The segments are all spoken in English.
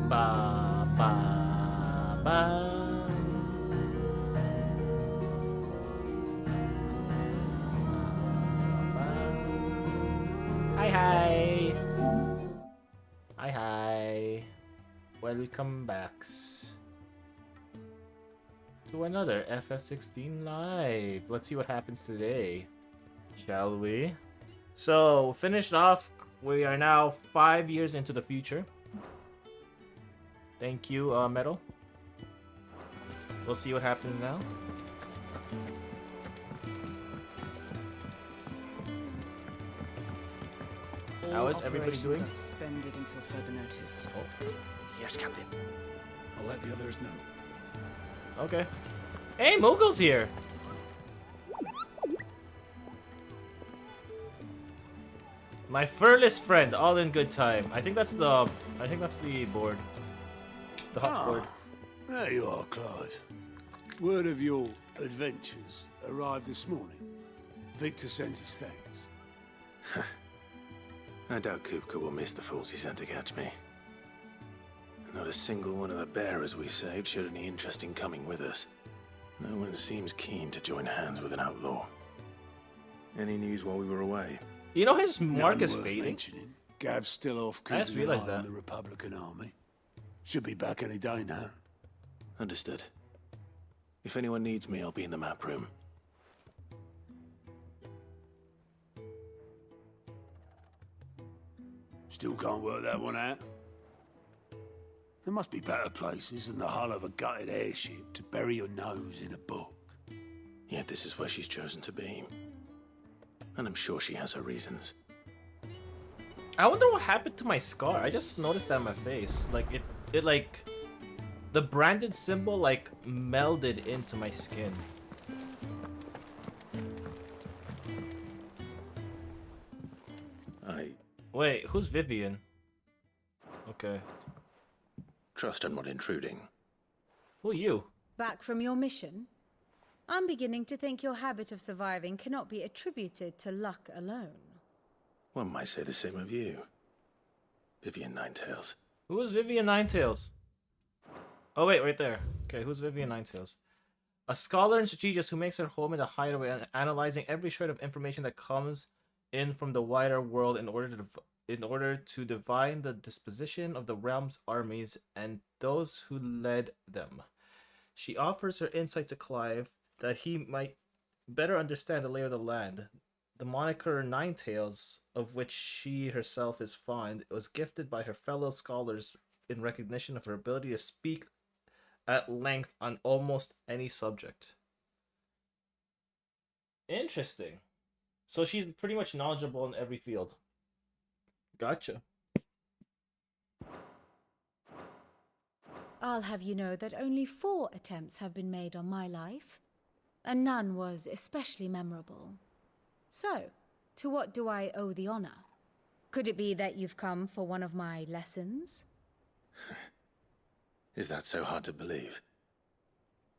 Ba ba ba. Hi hi. Hi hi. Welcome backs to another FF16 live. Let's see what happens today, shall we? So finished off. We are now 5 years into the future. Thank you, Metal. We'll see what happens now. How is everybody doing? Are suspended until further notice. Oh. Yes, Captain. I'll let the others know. Okay. Hey, Mogul's here. My furless friend, all in good time. I think that's the board. The hot board. There you are, Clive. Word of your adventures arrived this morning. Victor sent his thanks. I doubt Kupka will miss the fools he sent to catch me. Not a single one of the bearers we saved showed any interest in coming with us. No one seems keen to join hands with an outlaw. Any news while we were away? You know his mark is None worth fading? mentioning. Gav's still off I just keeping an realized eye on that. the Republican army. Should be back any day now. Understood. If anyone needs me, I'll be in the map room. Still can't work that one out. There must be better places than the hull of a gutted airship to bury your nose in a book. Yet this is where she's chosen to be. And I'm sure she has her reasons. I wonder what happened to my scar. I just noticed that on my face. Like it like the branded symbol like melded into my skin. Wait, who's Vivian? Okay. Trust I'm not intruding. Who are you? Back from your mission? I'm beginning to think your habit of surviving cannot be attributed to luck alone. One might say the same of you, Vivian Ninetails. Who is Vivian Ninetails? Oh wait, right there. Okay, who's Vivian Ninetails? A scholar and strategist who makes her home in the hideaway and analyzing every shred of information that comes in from the wider world in order to divine the disposition of the realm's armies and those who led them. She offers her insight to Clive that he might better understand the lay of the land. The moniker Ninetails, of which she herself is fond, was gifted by her fellow scholars in recognition of her ability to speak at length on almost any subject. Interesting. So she's pretty much knowledgeable in every field. Gotcha. I'll have you know that only 4 attempts have been made on my life, and none was especially memorable. So, to what do I owe the honor? Could it be that you've come for one of my lessons? Is that so hard to believe?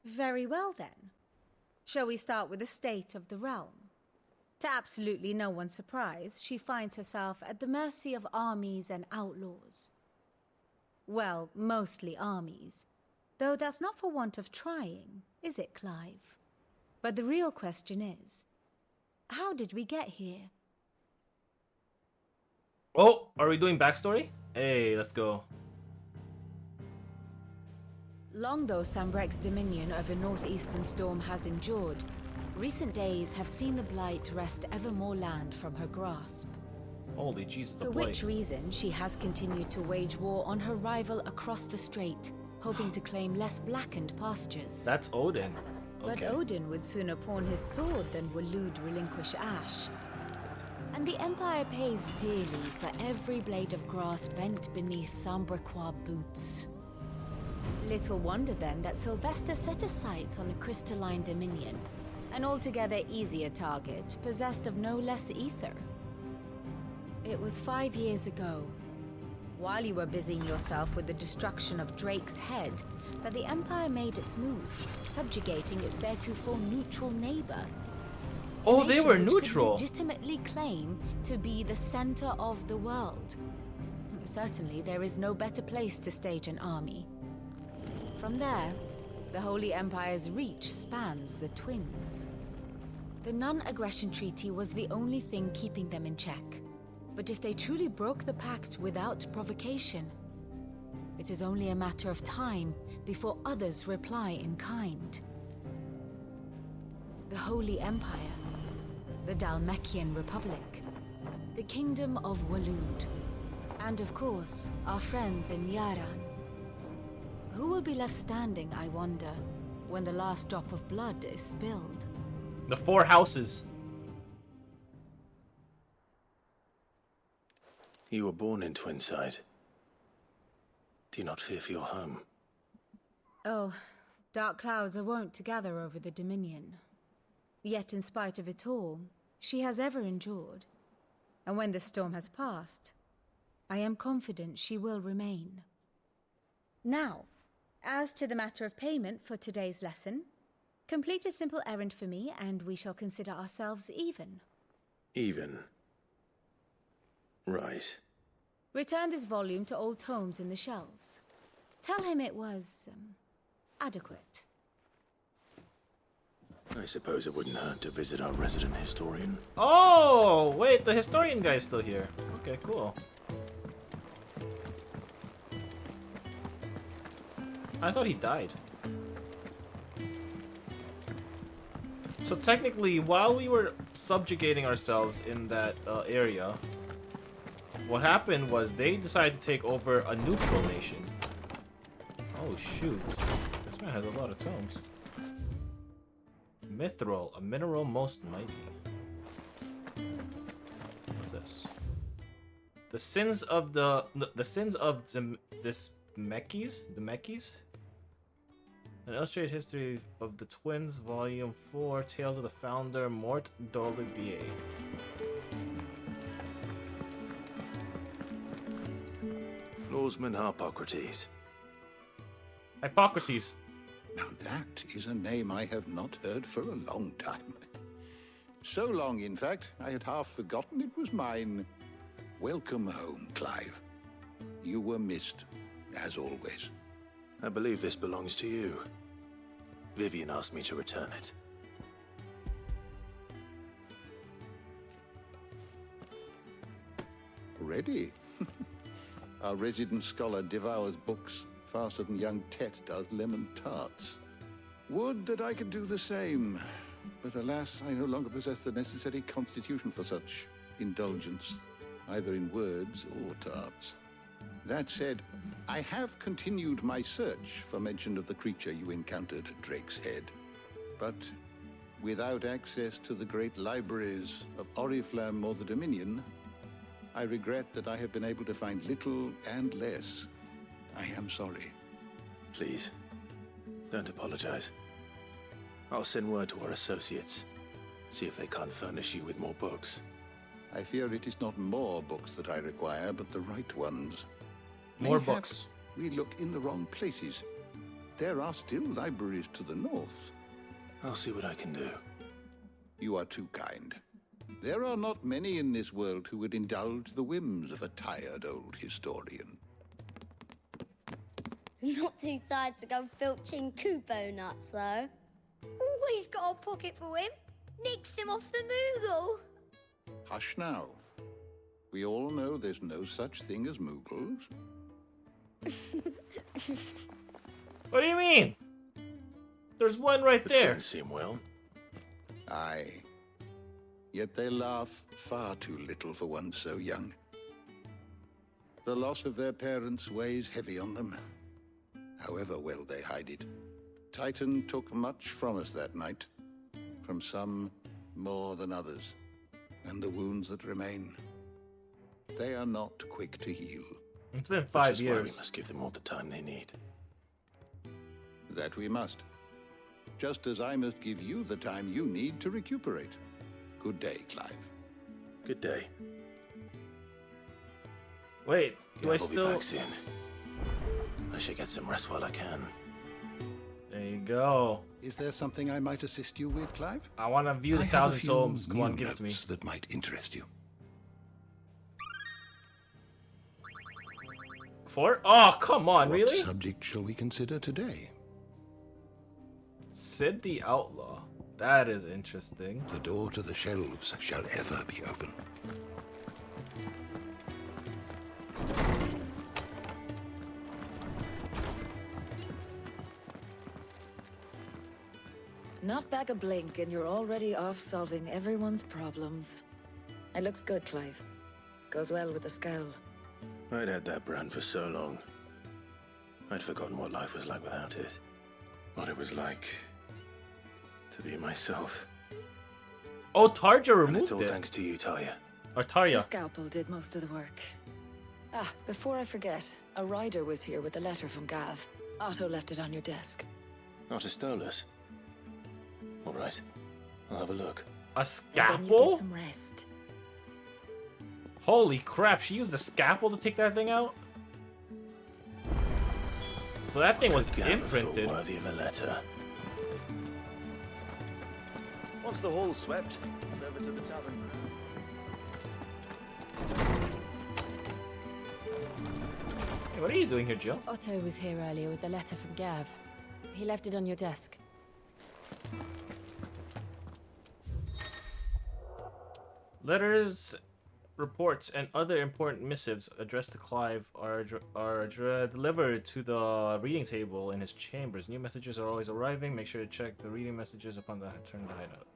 Very well then. Shall we start with the state of the realm? To absolutely no one's surprise, she finds herself at the mercy of armies and outlaws. Well, mostly armies. Though that's not for want of trying, is it, Clive? But the real question is, how did we get here? Oh, are we doing backstory? Hey, let's go. Long though Sambrek's dominion over northeastern Storm has endured, recent days have seen the Blight wrest ever more land from her grasp. Holy Jesus, the For Blight. which reason she has continued to wage war on her rival across the strait, hoping to claim less blackened pastures. That's Odin. But Okay. Odin would sooner pawn his sword than Waloed relinquish Ash. And the Empire pays dearly for every blade of grass bent beneath Sambrequois boots. Little wonder then that Sylvester set his sights on the crystalline dominion, An altogether easier target, possessed of no less ether. It was 5 years ago, while you were busying yourself with the destruction of Drake's head, that the Empire made its move, subjugating its theretofore neutral neighbor. Oh, they were Nation which could neutral. legitimately claim to be the center of the world. Certainly, there is no better place to stage an army. From there, the Holy Empire's reach spans the Twins. The non-aggression treaty was the only thing keeping them in check. But if they truly broke the pact without provocation, it is only a matter of time before others reply in kind. The Holy Empire, the Dhalmekian Republic, the Kingdom of Waloed, and of course, our friends in Yaran. Who will be left standing, I wonder, when the last drop of blood is spilled? The four houses. You were born in Twinside. Do you not fear for your home? Oh, dark clouds are wont to gather over the Dominion. Yet in spite of it all, she has ever endured. And when the storm has passed, I am confident she will remain. Now, as to the matter of payment for today's lesson, complete a simple errand for me and we shall consider ourselves even. Even. Right. Return this volume to old tomes in the shelves. Tell him it was, adequate. I suppose it wouldn't hurt to visit our resident historian. Oh, wait, the historian guy's still here. Okay, cool. I thought he died. So technically, while we were subjugating ourselves in that area, what happened was they decided to take over a neutral nation. Oh shoot. This man has a lot of tomes. Mithril, a mineral most mighty. What's this? The sins of the sins of this Mekis? The Mekis? An illustrated history of the Twins, Volume 4, Tales of the Founder, Mort d'Olivier. Lawsman Harpocrates. Hippocrates. Now that is a name I have not heard for a long time. So long, in fact, I had half forgotten it was mine. Welcome home, Clive. You were missed, as always. I believe this belongs to you. Vivian asked me to return it. Ready? Our resident scholar devours books faster than young Tet does lemon tarts. Would that I could do the same, but alas, I no longer possess the necessary constitution for such indulgence, either in words or tarts. That said, I have continued my search for mention of the creature you encountered at Drake's Head. But without access to the great libraries of Oriflamme or the Dominion, I regret that I have been able to find little and less. I am sorry. Please, don't apologize. I'll send word to our associates. See if they can't furnish you with more books. I fear it is not more books that I require, but the right ones. More Mayhap books. We look in the wrong places. There are still libraries to the north. I'll see what I can do. You are too kind. There are not many in this world who would indulge the whims of a tired old historian. Not too tired to go filching Kupo nuts, though. Always got a pocket for him. Nicks him off the Moogle. Hush now. We all know there's no such thing as Moogles. What do you mean? There's one right The there. twins seem well. Aye. Yet they laugh far too little for one so young. The loss of their parents weighs heavy on them, however well they hide it. Titan took much from us that night, from some more than others, and the wounds that remain, they are not quick to heal. It's been Which 5 is why we years. must give them all the time they need. That we must. just as I must give you the time you need to recuperate. Good day, Clive. Good day. Wait, do I Gav will be still? back soon. I should get some rest while I can. There you go. Is there something I might assist you with, Clive? I want to view the I have a 1,000 few tomes. Come on, new give it to me. notes that might interest you. 4? Oh, come on, What really? subject shall we consider today? Sid the Outlaw. That is interesting. The door to the shelves shall ever be open. Not back a blink and you're already off solving everyone's problems. It looks good, Clive. Goes well with the scowl. I'd had that brand for so long. I'd forgotten what life was like without it. What it was like to be myself. Oh, Tarja And removed it's all it. thanks to you, Talia. Or The Tarja. scalpel did most of the work. Ah, before I forget, a rider was here with a letter from Gav. Otto left it on your desk. Not a Stolas. All right. I'll have a look. A And then you scalpel? get some rest. Holy crap, she used the scalpel to take that thing out? So that thing was Could Gav have thought imprinted. worthy of a letter. Once the hall's swept, it's over to the tavern. Hey, what are you doing here, Jill? Otto was here earlier with a letter from Gav. He left it on your desk. Letters, reports, and other important missives addressed to Clive are delivered to the reading table in his chambers. New messages are always arriving. Make sure to check the reading messages upon the return to the hideout.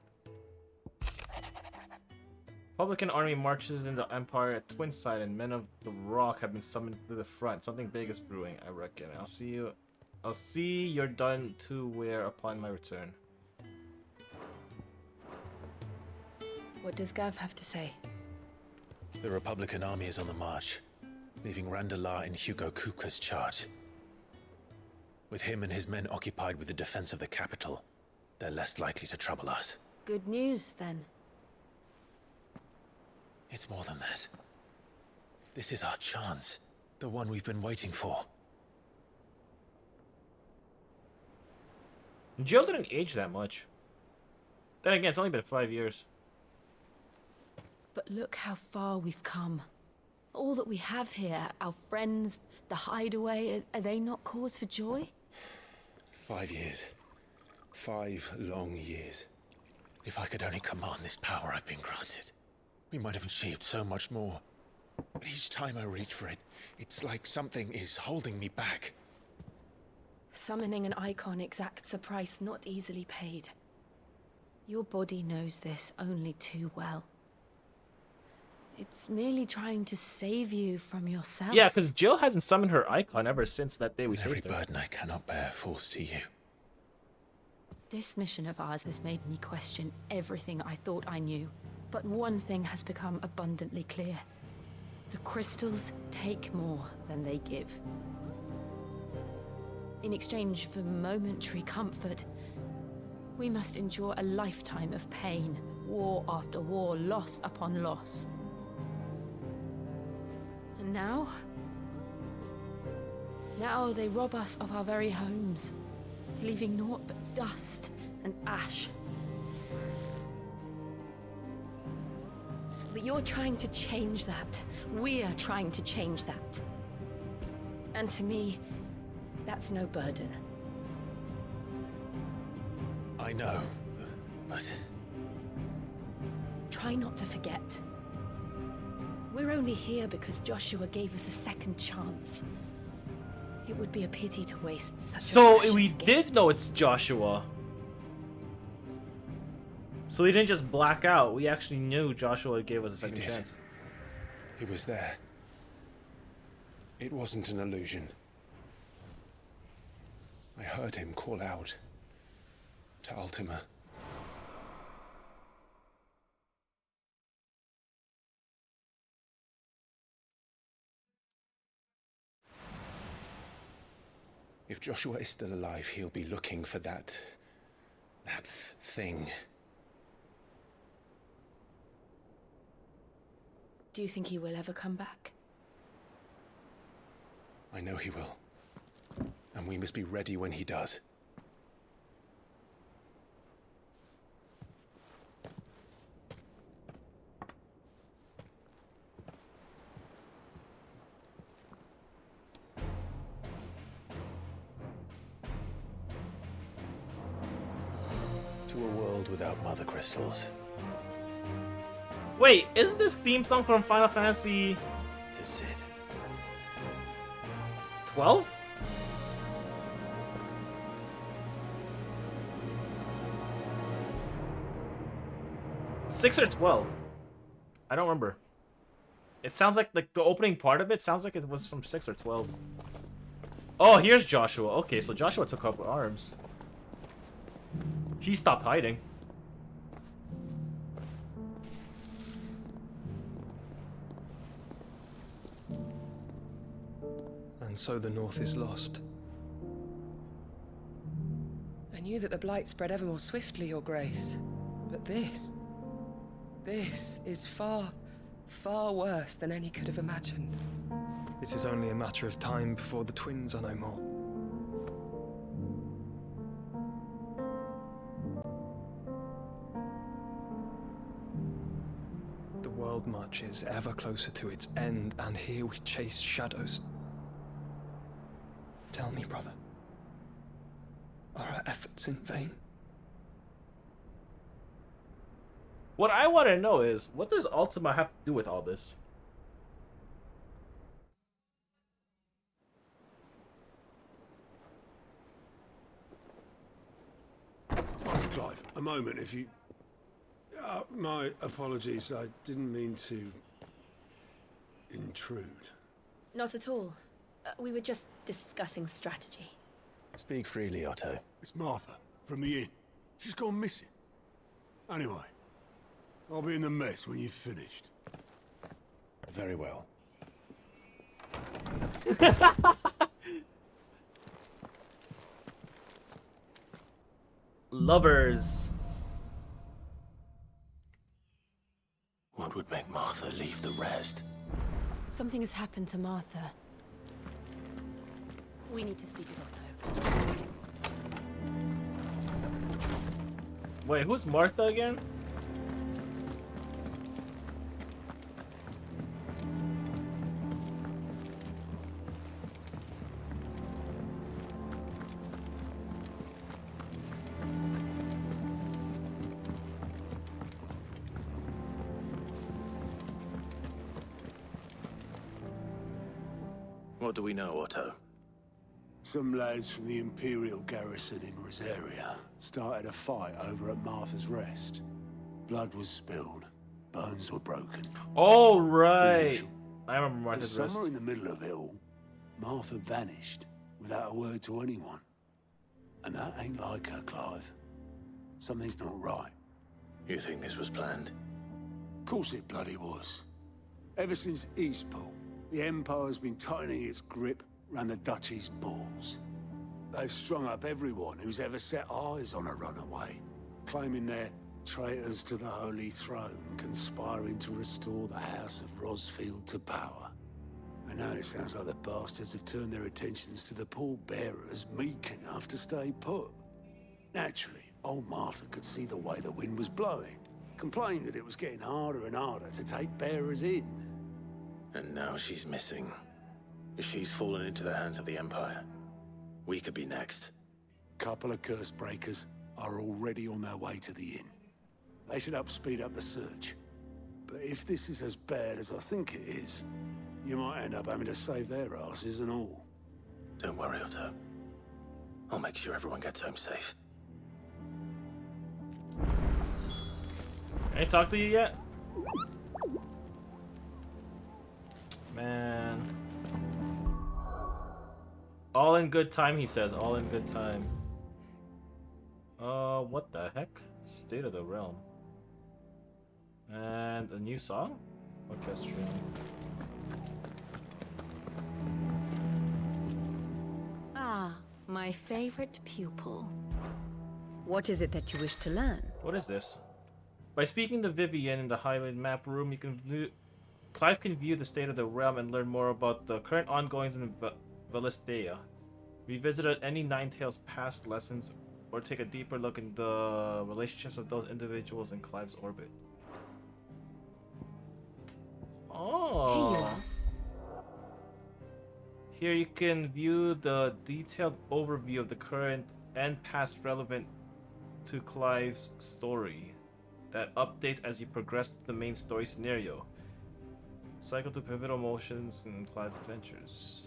Republican army marches in the Empire at Twinside, and men of the Rock have been summoned to the front. Something big is brewing, I reckon. I'll see you're done to wear upon my return. What does Gav have to say? The Republican army is on the march, leaving Randalar in Hugo Kuka's charge. With him and his men occupied with the defense of the capital, they're less likely to trouble us. Good news, then. It's more than that. This is our chance. The one we've been waiting for. Jill didn't age that much. Then again, it's only been 5 years. But look how far we've come. All that we have here, our friends, the hideaway, are they not cause for joy? 5 years. 5 long years. If I could only command this power I've been granted, we might have achieved so much more. But each time I reach for it, it's like something is holding me back. Summoning an icon exacts a price not easily paid. Your body knows this only too well. It's merely trying to save you from yourself. Yeah, because Jill hasn't summoned her icon ever since that day we Every saved her. burden I cannot bear falls to you. This mission of ours has made me question everything I thought I knew. But one thing has become abundantly clear. The crystals take more than they give. In exchange for momentary comfort, we must endure a lifetime of pain, war after war, loss upon loss. And now they rob us of our very homes, leaving naught but dust and ash. But you're trying to change that. We're trying to change that. And to me, that's no burden. I know, but Try not to forget. We're only here because Joshua gave us a second chance. It would be a pity to waste such a So precious we gift. did know it's Joshua. So we didn't just black out. We actually knew Joshua gave us a second did. chance. he was there. It wasn't an illusion. I heard him call out to Ultima. If Joshua is still alive, he'll be looking for that That thing. Do you think he will ever come back? I know he will. And we must be ready when he does. To a world without mother crystals. Wait, isn't this theme song from Final Fantasy To Sid. 12? Six or 12? I don't remember. It sounds like the opening part of it sounds like it was from 6 or 12. Oh, here's Joshua. Okay, so Joshua took up arms. He stopped hiding. And so the North is lost. I knew that the Blight spread ever more swiftly, Your Grace. But this is far, far worse than any could have imagined. It is only a matter of time before the twins are no more. The world marches ever closer to its end, and here we chase shadows. Tell me, brother, are our efforts in vain? What I want to know is, what does Ultima have to do with all this? Master Clive, a moment, if you... my apologies, I didn't mean to... intrude. Not at all. We were just discussing strategy. Speak freely, Otto. It's Martha, from the inn. She's gone missing. Anyway, I'll be in the mess when you've finished. Very well. Lovers. What would make Martha leave the rest? Something has happened to Martha. We need to speak with Otto. Wait, who's Martha again? What do we know, Otto? Some lads from the Imperial garrison in Rosaria started a fight over at Martha's Rest. Blood was spilled, bones were broken. Oh, right. I remember Martha's But Rest. somewhere in the middle of it all, Martha vanished without a word to anyone. And that ain't like her, Clive. Something's not right. You think this was planned? Of course it bloody was. Ever since Eastport, the Empire's been tightening its grip round the Duchy's balls. They've strung up everyone who's ever set eyes on a runaway, claiming they're traitors to the Holy Throne, conspiring to restore the House of Rosfield to power. And now it sounds like the bastards have turned their attentions to the pallbearers meek enough to stay put. Naturally, old Martha could see the way the wind was blowing, complained that it was getting harder and harder to take bearers in. And now she's missing. If she's fallen into the hands of the Empire, we could be next. Couple of curse breakers are already on their way to the inn. They should speed up the search. But if this is as bad as I think it is, you might end up having to save their asses and all. Don't worry, Otto. I'll make sure everyone gets home safe. Ain't talked to you yet? Man. All in good time, he says. All in good time. What the heck? State of the Realm. And a new song? Orchestrion. Ah, my favorite pupil. What is it that you wish to learn? What is this? By speaking to Vivian in the highway map room, Clive can view the state of the realm and learn more about the current ongoings in Velistea. Revisit any Ninetales past lessons, or take a deeper look in the relationships of those individuals in Clive's orbit. Oh. Here you are. Here you can view the detailed overview of the current and past relevant to Clive's story that updates as you progress through the main story scenario. Cycle to pivotal motions in Clive's adventures.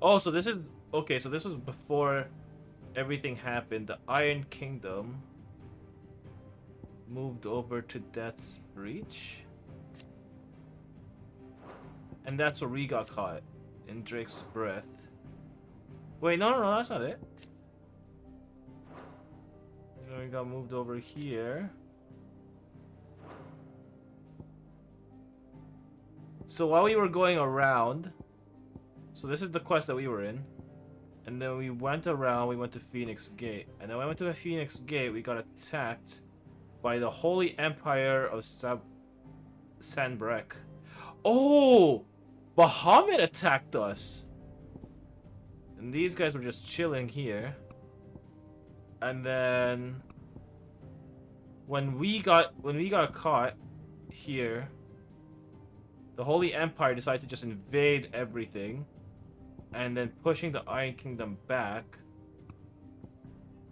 Oh, so this is... Okay, so this was before everything happened. The Iron Kingdom moved over to Death's Breach. And that's where we got caught. In Drake's Breath. Wait, no, that's not it. We got moved over here. So while we were going around... So this is the quest that we were in. And then we went around, we went to Phoenix Gate. And then when we went to the Phoenix Gate, we got attacked by the Holy Empire of Sanbrek. Oh! Bahamut attacked us! And these guys were just chilling here. And then... When we got caught here, the Holy Empire decided to just invade everything. And then pushing the Iron Kingdom back.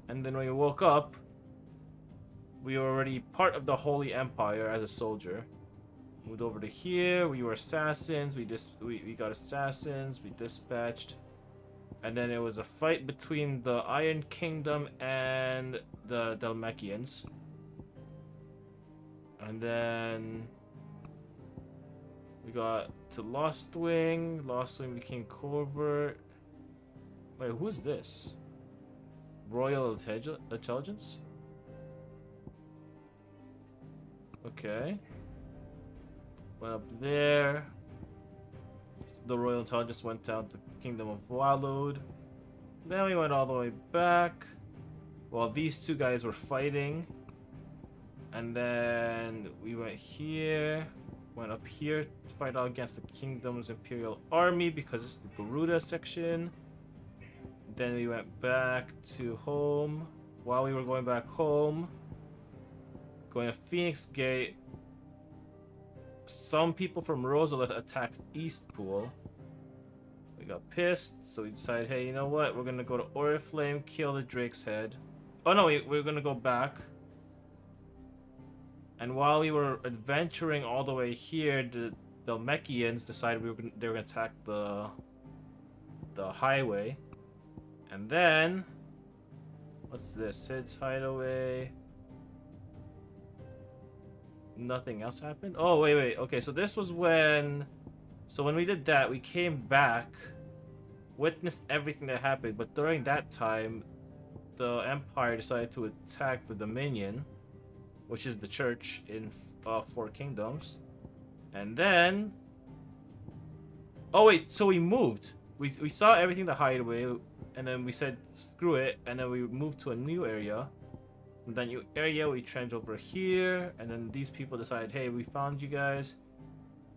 And then when we woke up, we were already part of the Holy Empire as a soldier. Moved over to here. We were assassins. We got assassins. We dispatched. And then it was a fight between the Iron Kingdom and the Dhalmekians. And then we got to Lost Wing. Lost Wing became Covert. Wait, who's this? Royal Intelligence? Okay. Went up there. The Royal Intelligence went down to Kingdom of Walud. Then we went all the way back. While these two guys were fighting. And then we went here. Went up here to fight out against the Kingdom's Imperial Army because it's the Garuda section. Then we went back to home. While we were going back home, going to Phoenix Gate, some people from Rosalith attacked Eastpool. We got pissed, so we decided, hey, you know what? We're gonna go to Oriflame, kill the Drake's Head. Oh no, we're gonna go back. And while we were adventuring all the way here, the Dhalmekians decided they were gonna attack the highway. And then, what's this? Sid's Hideaway. Nothing else happened? Oh, wait. Okay, so this was when... So when we did that, we came back, witnessed everything that happened, but during that time, the Empire decided to attack the Dominion, which is the church in Four Kingdoms. And then... Oh, wait, so we moved. We saw everything the hideaway, and then we said, screw it, and then we moved to a new area. From that new area, we trenched over here, and then these people decided, hey, we found you guys.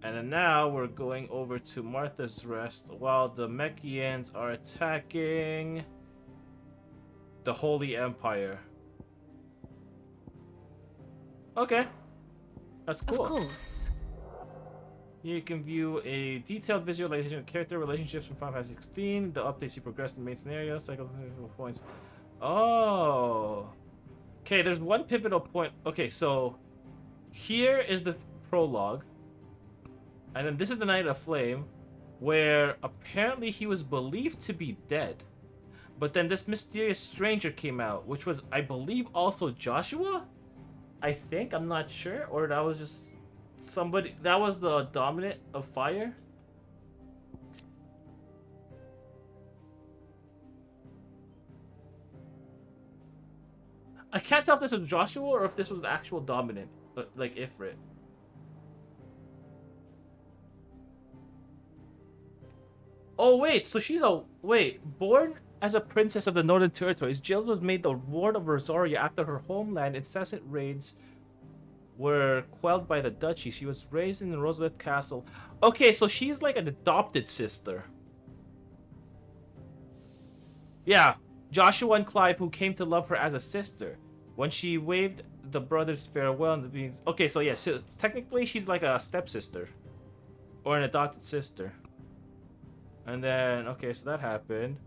And then now we're going over to Martha's Rest while the Mechians are attacking the Holy Empire. Okay. That's cool. Of course. Here you can view a detailed visualization of character relationships from Final Fantasy XVI, the updates you progress in the main scenario, cycle points. Oh. Okay, there's one pivotal point. Okay, so here is the prologue. And then this is the Night of Flame, where apparently he was believed to be dead. But then this mysterious stranger came out, which was, I believe, also Joshua? I think, I'm not sure. Or that was just somebody, that was the dominant of fire? I can't tell if this was Joshua or if this was the actual dominant, like Ifrit. Oh wait, so she's a born as a princess of the Northern Territories. Jill was made the Ward of Rosaria after her homeland incessant raids were quelled by the duchy. She was raised in the Roselet Castle. Okay, so she's like an adopted sister. Yeah, Joshua and Clive, who came to love her as a sister. When she waved the brothers farewell and the beings. Okay, so yeah, so technically she's like a stepsister. Or an adopted sister. And then, okay, so that happened.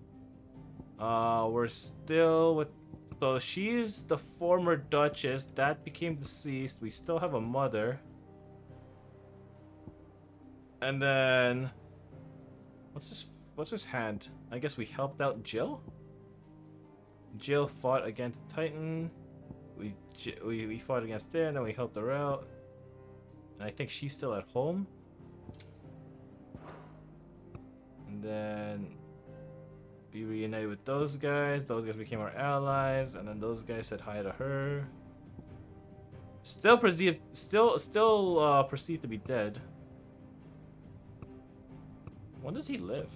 We're still with... So she's the former Duchess. That became deceased. We still have a mother. And then... What's this hand? I guess we helped out Jill? Jill fought against Titan. We fought against there, and then we helped her out. And I think she's still at home. And then we reunited with those guys. Those guys became our allies, and then those guys said hi to her. Still perceived to be dead. When does he live?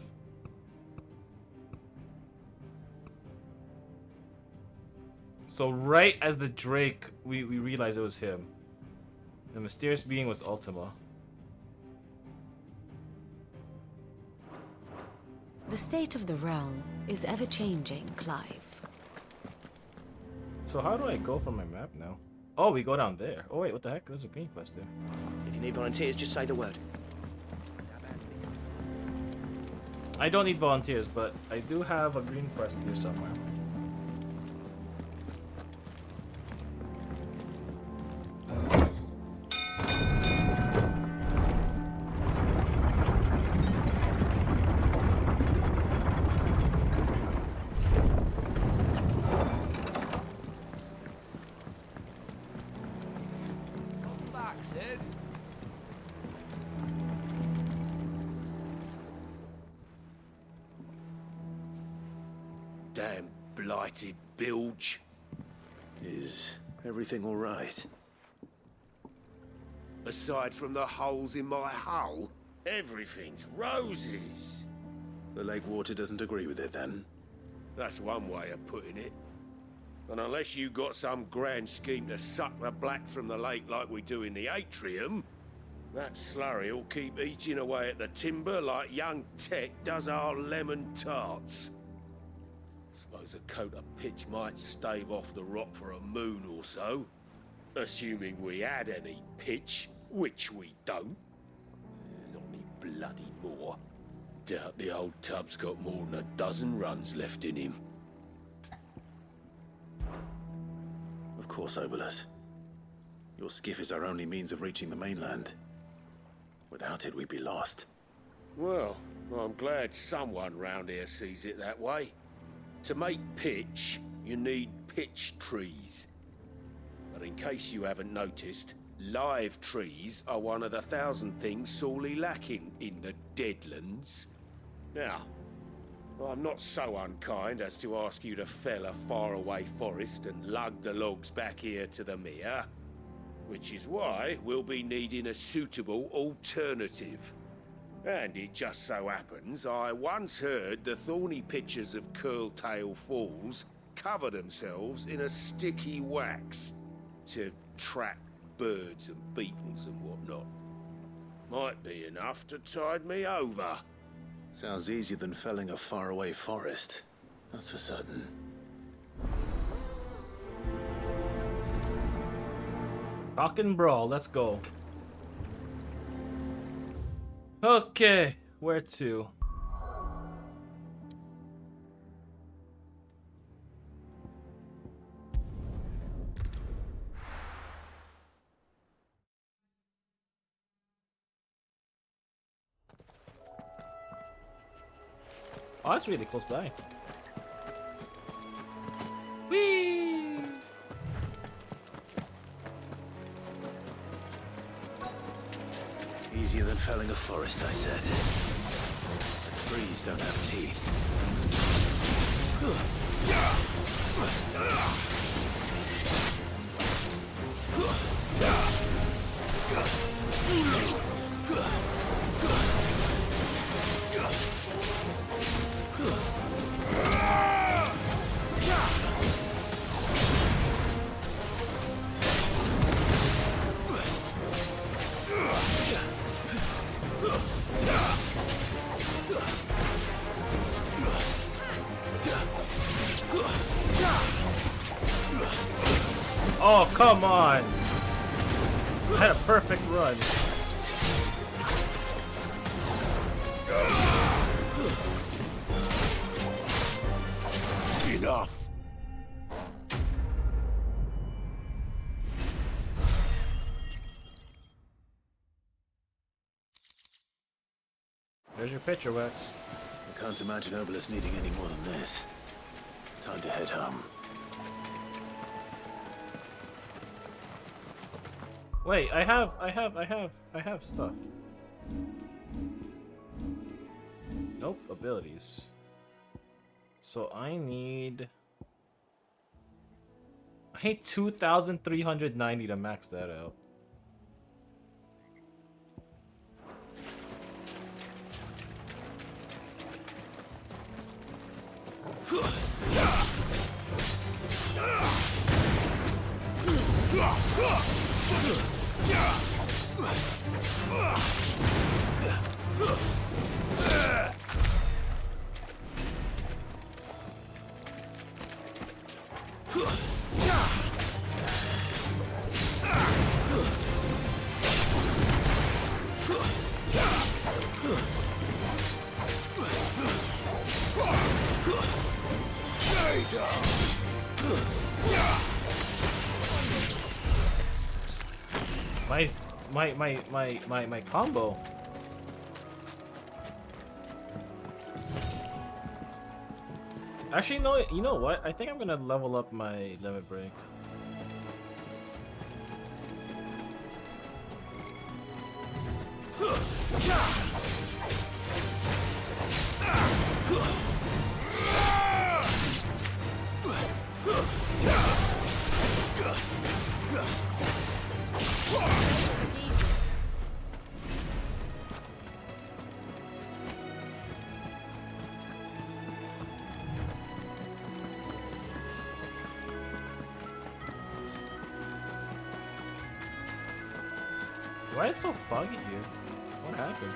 So right as the Drake, we realized it was him. The mysterious being was Ultima. The state of the realm is ever-changing, Clive. So how do I go from my map now? Oh, we go down there. Oh wait, what the heck? There's a green quest there. If you need volunteers, just say the word. I don't need volunteers, but I do have a green quest here somewhere. Damn blighted bilge. Is everything all right? Aside from the holes in my hull, everything's roses. The lake water doesn't agree with it, then? That's one way of putting it. And unless you got some grand scheme to suck the black from the lake like we do in the atrium, that slurry will keep eating away at the timber like young Tech does our lemon tarts. Suppose a coat of pitch might stave off the rot for a moon or so. Assuming we had any pitch, which we don't. Not any bloody more. Doubt the old tub's got more than a dozen runs left in him. Of course, Obolus. Your skiff is our only means of reaching the mainland. Without it, we'd be lost. Well, I'm glad someone round here sees it that way. To make pitch, you need pitch trees. But in case you haven't noticed, live trees are one of the 1,000 things sorely lacking in the Deadlands. Now, I'm not so unkind as to ask you to fell a faraway forest and lug the logs back here to the mere, which is why we'll be needing a suitable alternative. And it just so happens I once heard the thorny pitchers of Curltail Falls cover themselves in a sticky wax to trap birds and beetles and whatnot. Might be enough to tide me over. Sounds easier than felling a faraway forest. That's for certain. Rock and brawl, let's go. Okay, where to? Oh, that's really close by. Whee! Easier than felling a forest, I said. The trees don't have teeth. Oh, come on! I had a perfect run. Enough. There's your picture, Wax. I can't imagine Obelisk needing any more than this. Time to head home. Wait, I have stuff. Nope, abilities. So I need 2,390 to max that out. My combo. Actually, no, you know what? I think I'm gonna level up my limit break. Why is it so foggy here? What happened?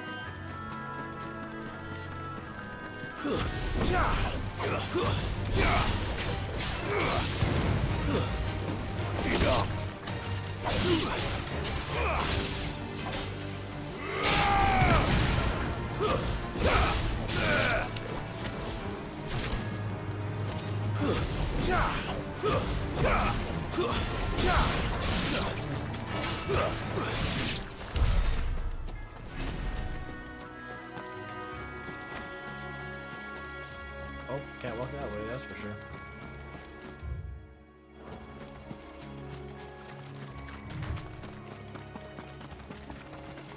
Oh, can't walk that way, that's for sure.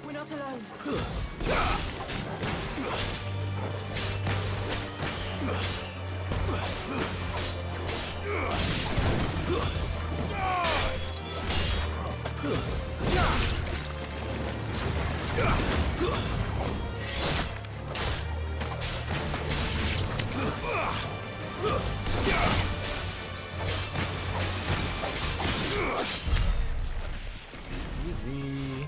We're not alone. Easy.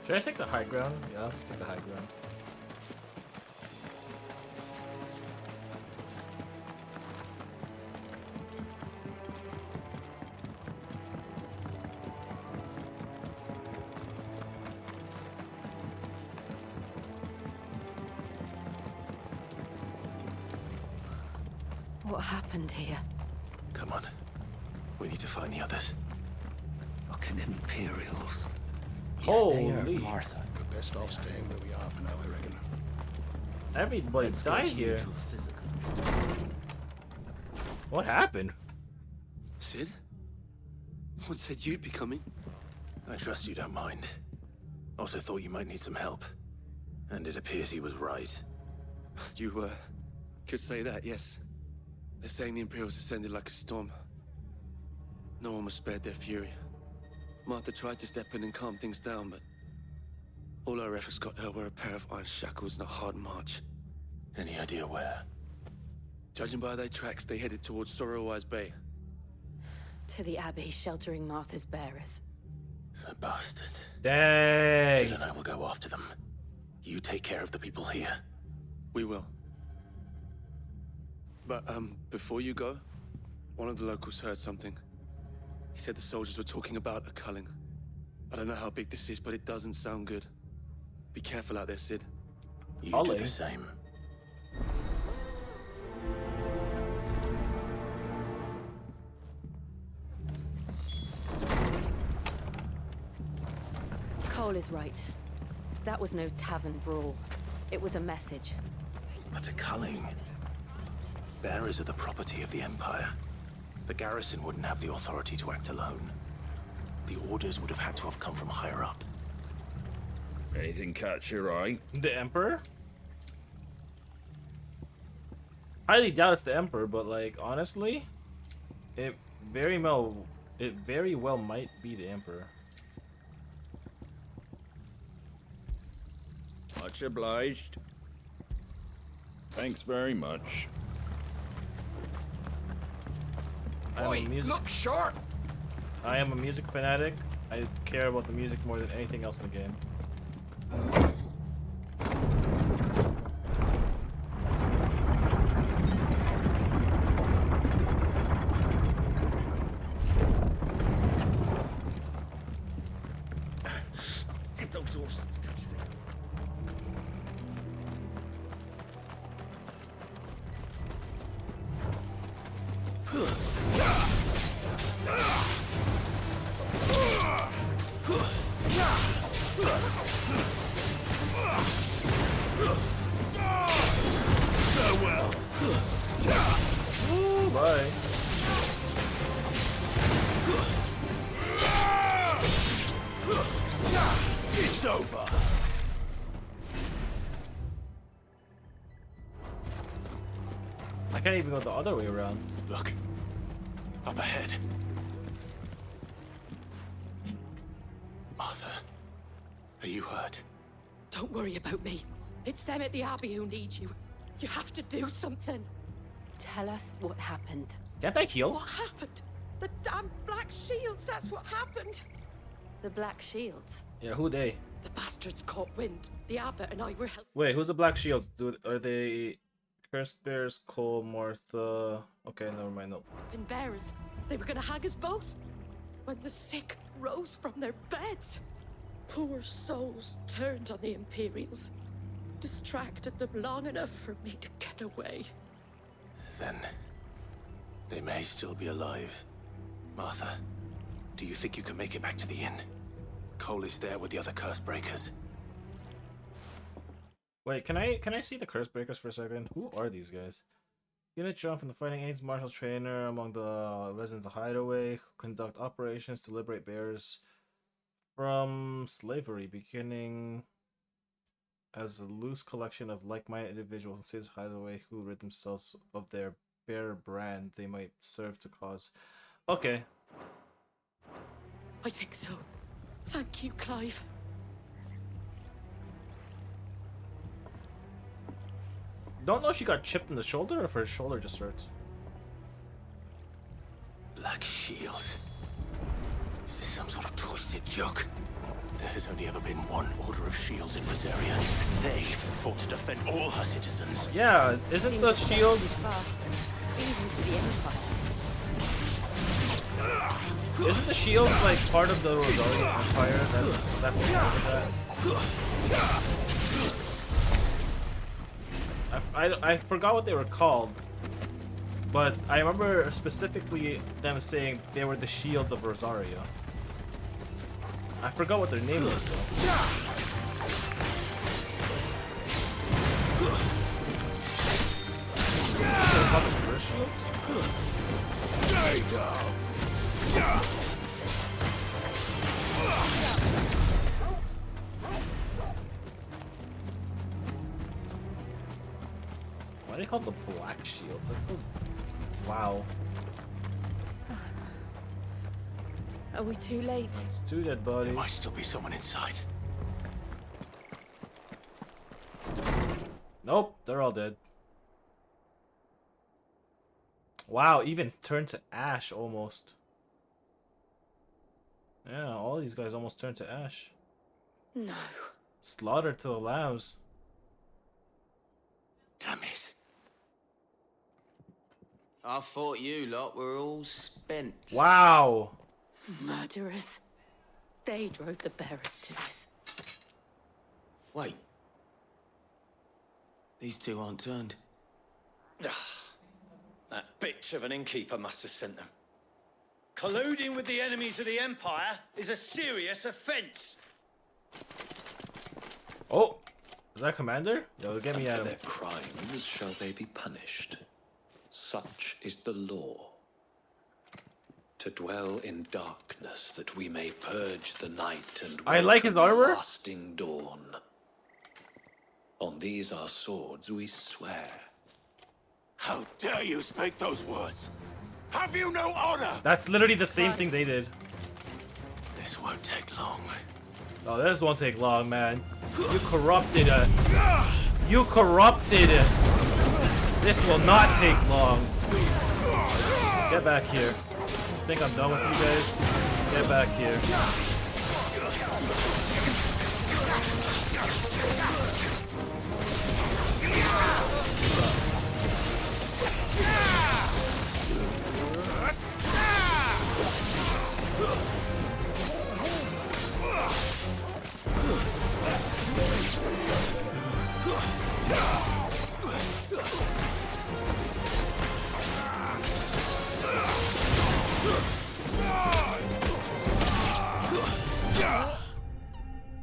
Should I take the high ground? Yeah, let's take the high ground. What happened here? Come on. We need to find the others. Fucking Imperials. Holy Martha. We're best off staying where we are for now, I reckon. Everybody died here. What happened? Sid? What said you'd be coming? I trust you don't mind. Also thought you might need some help. And it appears he was right. You, could say that, yes. They're saying the Imperials ascended like a storm. No one was spared their fury. Martha tried to step in and calm things down, but all her efforts got her were a pair of iron shackles and a hard march. Any idea where? Judging by their tracks, they headed towards Sorrowwise Bay. To the Abbey, sheltering Martha's bearers. The bastards. Dang. Jill and I will go after them. You take care of the people here. We will. But, before you go, one of the locals heard something. He said the soldiers were talking about a culling. I don't know how big this is, but it doesn't sound good. Be careful out there, Sid. You Ollie. do the same. Cole is right. That was no tavern brawl. It was a message. But a culling. Bearers are the property of the Empire. The garrison wouldn't have the authority to act alone. The orders would have had to have come from higher up. Anything catch your eye? The Emperor? Highly doubt it's the Emperor, but like honestly, it very well might be the Emperor. Much obliged. Thanks very much. Look sharp! I am a music fanatic. I care about the music more than anything else in the game. If those horses touch it. Farewell. Ooh, bye. It's over. I can't even go the other way around. Look. Up ahead. Martha. Are you hurt? Don't worry about me. It's them at the Abbey who need you. You have to do something. Tell us what happened. Can't I heal? What happened? The damn Black Shields, that's what happened. The Black Shields? Yeah, who they? The bastards caught wind. The Abbot and I were helping. Wait, who's the Black Shields? Are they Cursed Bears, Cole, Martha? Okay, never mind. No. Bearers. They were gonna hang us both. When the sick rose from their beds. Poor souls turned on the Imperials. Distracted them long enough for me to get away. Then they may still be alive. Martha, do you think you can make it back to the inn? Cole is there with the other curse breakers. Wait, can I see the curse breakers for a second? Who are these guys? Unit drawn from the Fighting Aids Marshal's trainer among the residents of Hideaway, who conduct operations to liberate bearers from slavery, beginning as a loose collection of like-minded individuals in cities of Hideaway who rid themselves of their bearer brand they might serve to cause. Okay. I think so. Thank you, Clive. Don't know if she got chipped in the shoulder or if her shoulder just hurts. Black Shields. Is this some sort of twisted joke? There has only ever been one Order of Shields in Rosaria. They fought to defend all her citizens. Yeah, isn't the shields... Even for the Empire. Isn't the shields like part of the Rosaria Empire? That's what I forgot what they were called, but I remember specifically them saying they were the shields of Rosaria. I forgot what their name was though. First shields? Stay down. Why are they called the Black Shields? That's so... Wow. Are we too late? It's too dead bodies. There might still be someone inside. Nope, they're all dead. Wow, even turned to ash almost. Yeah, all these guys almost turned to ash. No. Slaughtered to the lambs. Damn it. I thought you lot were all spent. Wow. Murderers. They drove the bearers to this. Wait. These two aren't turned. That bitch of an innkeeper must have sent them. Colluding with the enemies of the Empire is a serious offense. Oh, is that Commander? Yo, get me And out for of their crimes shall they be punished. Such is the law. To dwell in darkness that we may purge the night and I like his welcome armor. lasting dawn. On these our swords we swear. How dare you speak those words? Have you no honor? That's literally the same thing they did. This won't take long. Oh, this won't take long, man. You corrupted us. You corrupted us. This will not take long. Get back here. I think I'm done with you guys. Get back here.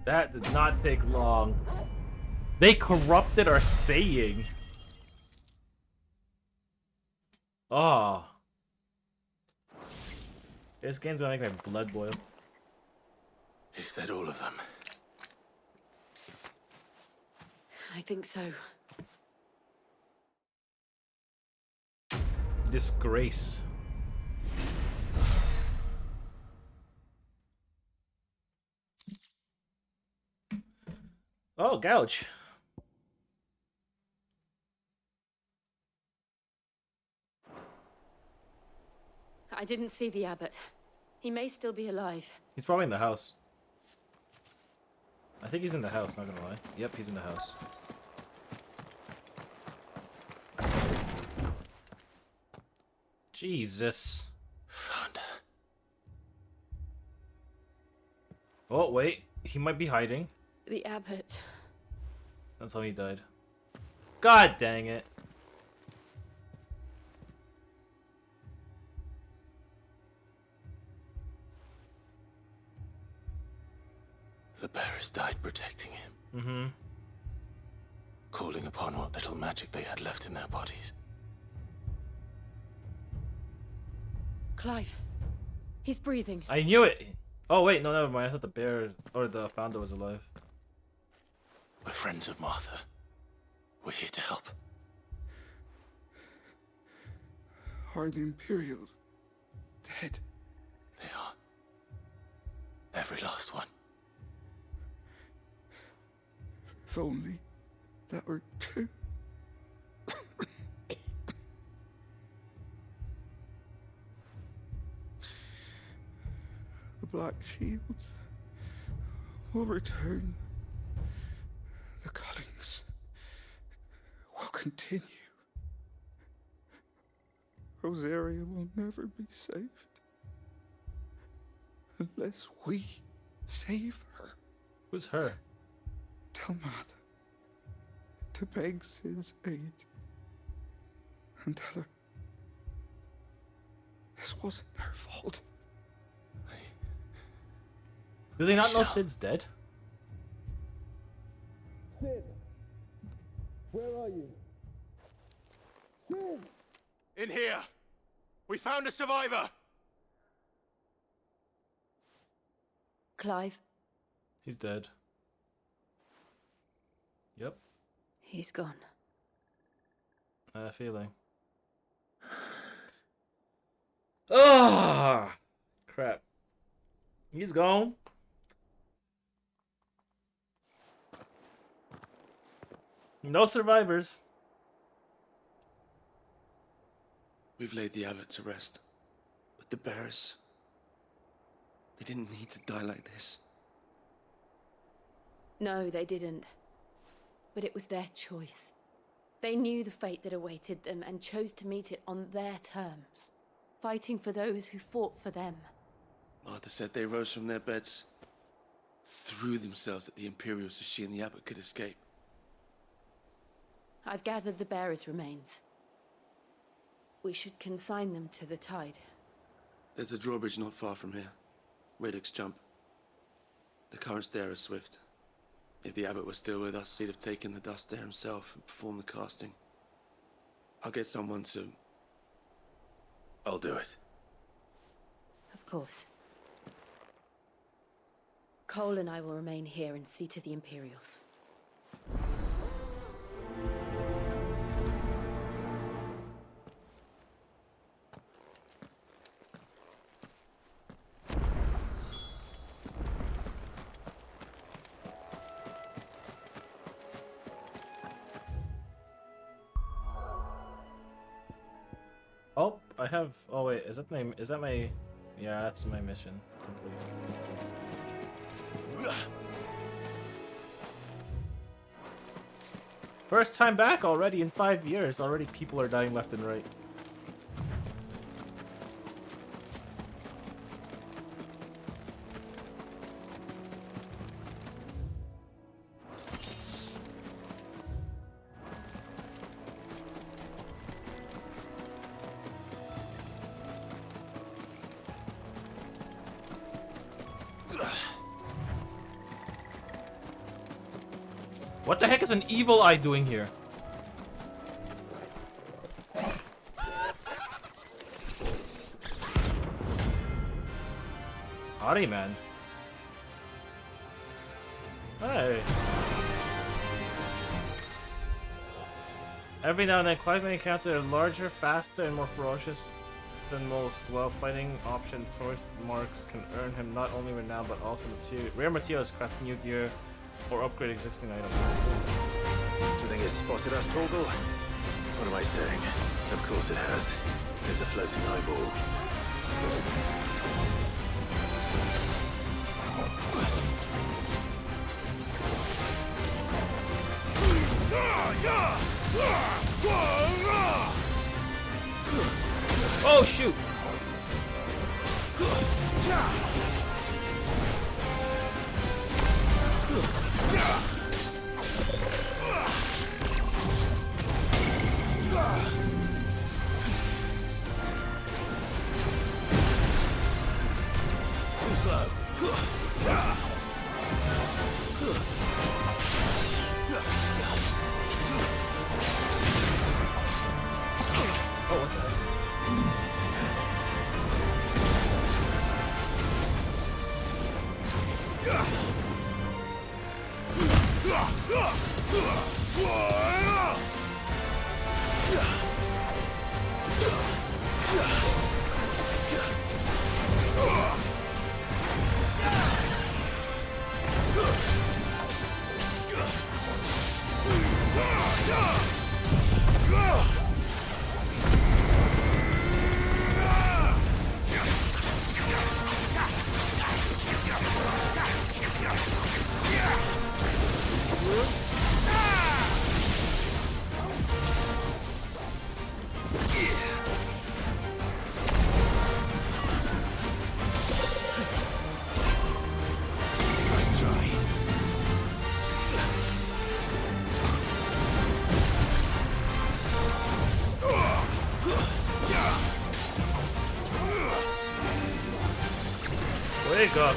That did not take long. They corrupted our saying. Oh. This game's gonna make my blood boil. Is that all of them? I think so. Disgrace. Oh, gouge. I didn't see the abbot. He may still be alive. He's probably in the house. I think he's in the house, not gonna lie. Yep, he's in the house. Jesus. Found her. Oh, wait. He might be hiding. The abbot. That's how he died. God dang it. The bearers died protecting him. Mm-hmm. Calling upon what little magic they had left in their bodies. Clive. He's breathing. I knew it. Oh, wait. No, never mind. I thought the bear or the founder was alive. We're friends of Martha. We're here to help. Are the Imperials dead? They are. Every last one. If only that were true. The Black Shields will return. The cuttings will continue. Rosaria will never be saved unless we save her. Who's her? Tell Martha to beg Sid's aid and tell her this wasn't her fault. Do they not know Sid's dead? Sid, where are you? Sid! In here! We found a survivor! Clive. He's dead. Yep. He's gone. I had a feeling. Ah, crap. He's gone. No survivors. We've laid the abbot to rest. But the bearers... they didn't need to die like this. No, they didn't. But it was their choice. They knew the fate that awaited them and chose to meet it on their terms, fighting for those who fought for them. Martha said they rose from their beds, threw themselves at the Imperials so she and the abbot could escape. I've gathered the bearers' remains. We should consign them to the tide. There's a drawbridge not far from here. Radix jump. The currents there are swift. If the abbot was still with us, he'd have taken the dust there himself and performed the casting. I'll get someone to... I'll do it. Of course. Cole and I will remain here and see to the Imperials. Oh, I have. Oh wait, is that my? Is that my? Yeah, that's my mission complete. First time back already in 5 years. Already people are dying left and right. What the heck is an evil eye doing here? Howdy, man. Hey. Every now and then, Clive may encounter a larger, faster, and more ferocious than most. While fighting option tourist marks can earn him not only renown but also rare materials, craft new gear, or upgrade existing items. Do you think it's spotted us, Torgal? What am I saying? Of course it has. It's a floating eyeball. Oh shoot! Too slow. Oh, what the heck?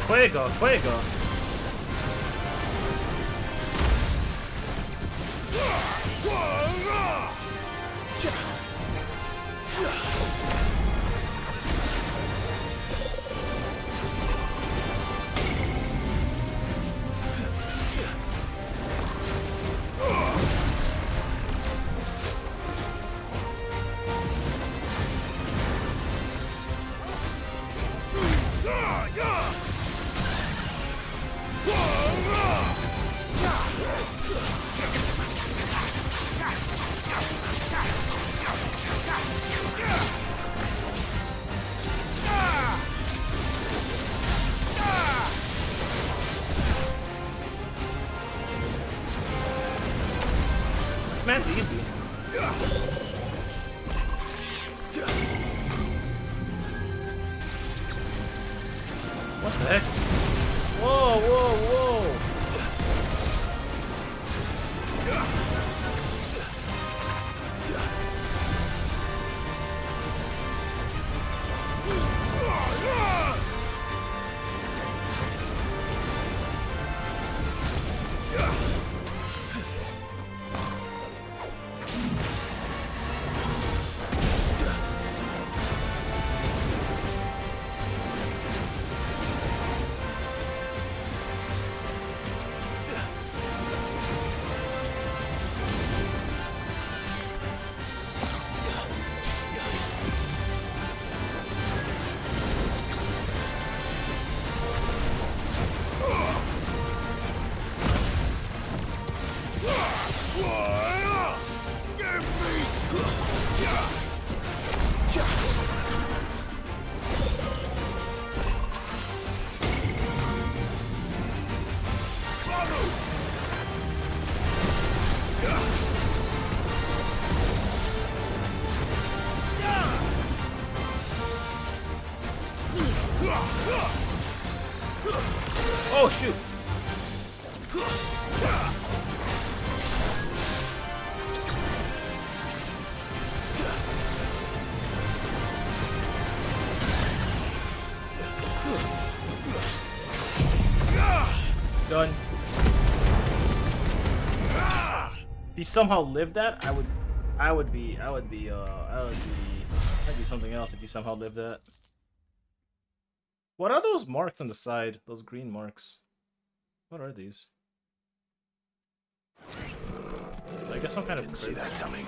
Fuego, fuego. What the heck? Whoa, whoa, whoa! Oh shoot! Done. If he somehow lived that, I'd be something else if he somehow lived that. What are those marks on the side? Those green marks. What are these? I guess some kind of. Didn't see that coming.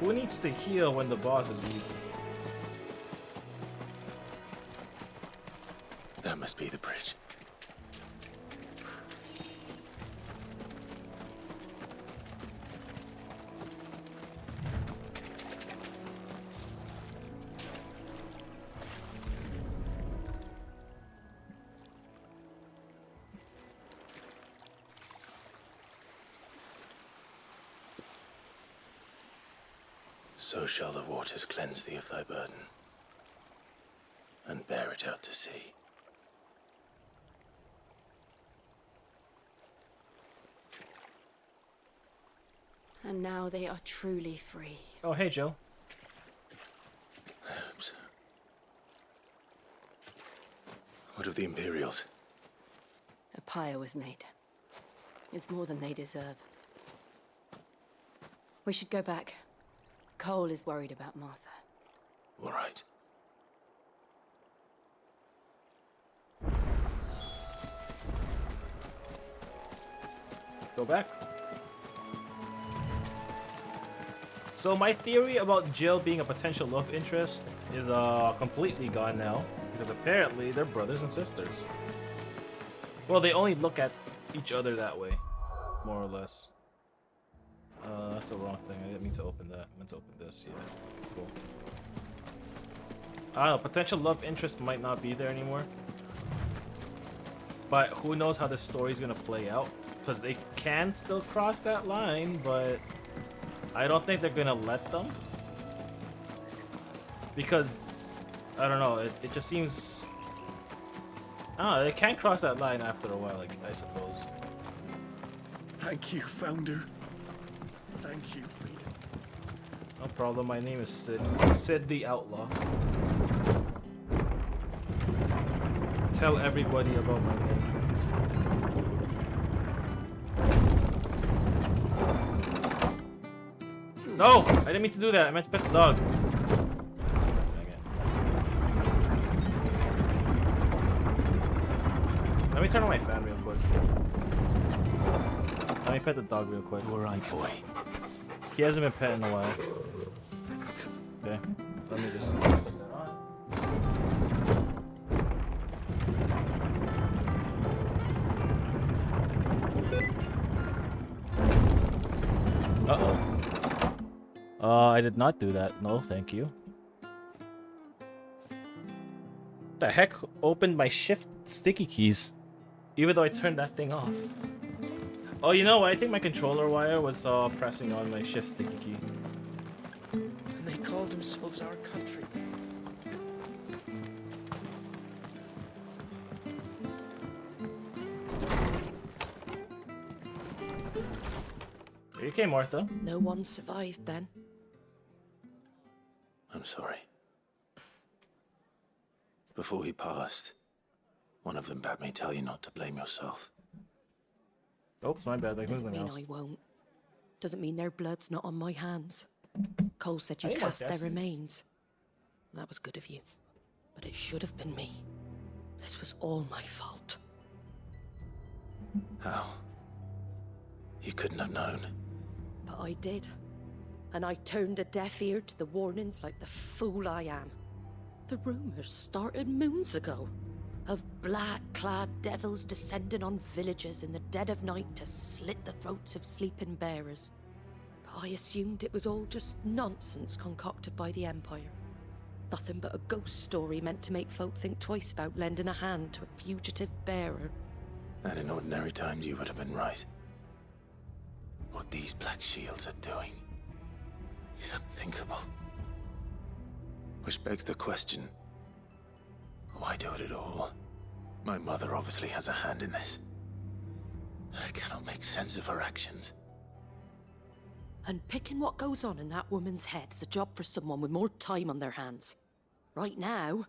Who needs to heal when the boss is weak? That must be the bridge. So shall the waters cleanse thee of thy burden, and bear it out to sea. And now they are truly free. Oh, hey, Joe. I hope so. What of the Imperials? A pyre was made. It's more than they deserve. We should go back. Cole is worried about Martha. All right. Go back. So my theory about Jill being a potential love interest is completely gone now, because apparently they're brothers and sisters. Well, they only look at each other that way, more or less. That's the wrong thing. I didn't mean to open that. I meant to open this. Yeah, cool. I don't know. Potential love interest might not be there anymore. But who knows how the story's gonna play out? Because they can still cross that line, but I don't think they're gonna let them. Because, I don't know, it just seems... I don't know, they can cross that line after a while, I suppose. Thank you, Founder. Thank you, Freedom. No problem, my name is Sid. Sid the Outlaw. Tell everybody about my name. No! I didn't mean to do that, I meant to pet the dog. Dang it. Let me turn on my fan real quick. Let me pet the dog real quick. All right, boy. He hasn't been pet in a while. Okay, let me just put that on. Uh-oh. I did not do that. No, thank you. The heck opened my shift sticky keys, even though I turned that thing off. Oh, you know what? I think my controller wire was pressing on my shift sticky key. And they called themselves our country. Are you okay, Martha? No one survived then. I'm sorry. Before he passed, one of them bade me tell you not to blame yourself. Oops, my bad. Like Doesn't something mean else. I won't. Doesn't mean their blood's not on my hands. Cole said I you need more cast their gases. remains. That was good of you. But it should have been me. This was all my fault. How? You couldn't have known. But I did. And I turned a deaf ear to the warnings like the fool I am. The rumors started moons ago. Of black-clad devils descending on villages in the dead of night to slit the throats of sleeping bearers. But I assumed it was all just nonsense concocted by the Empire. Nothing but a ghost story meant to make folk think twice about lending a hand to a fugitive bearer. And in ordinary times, you would have been right. What these Black Shields are doing is unthinkable. Which begs the question, why do it at all? My mother obviously has a hand in this. I cannot make sense of her actions. And picking what goes on in that woman's head is a job for someone with more time on their hands. Right now,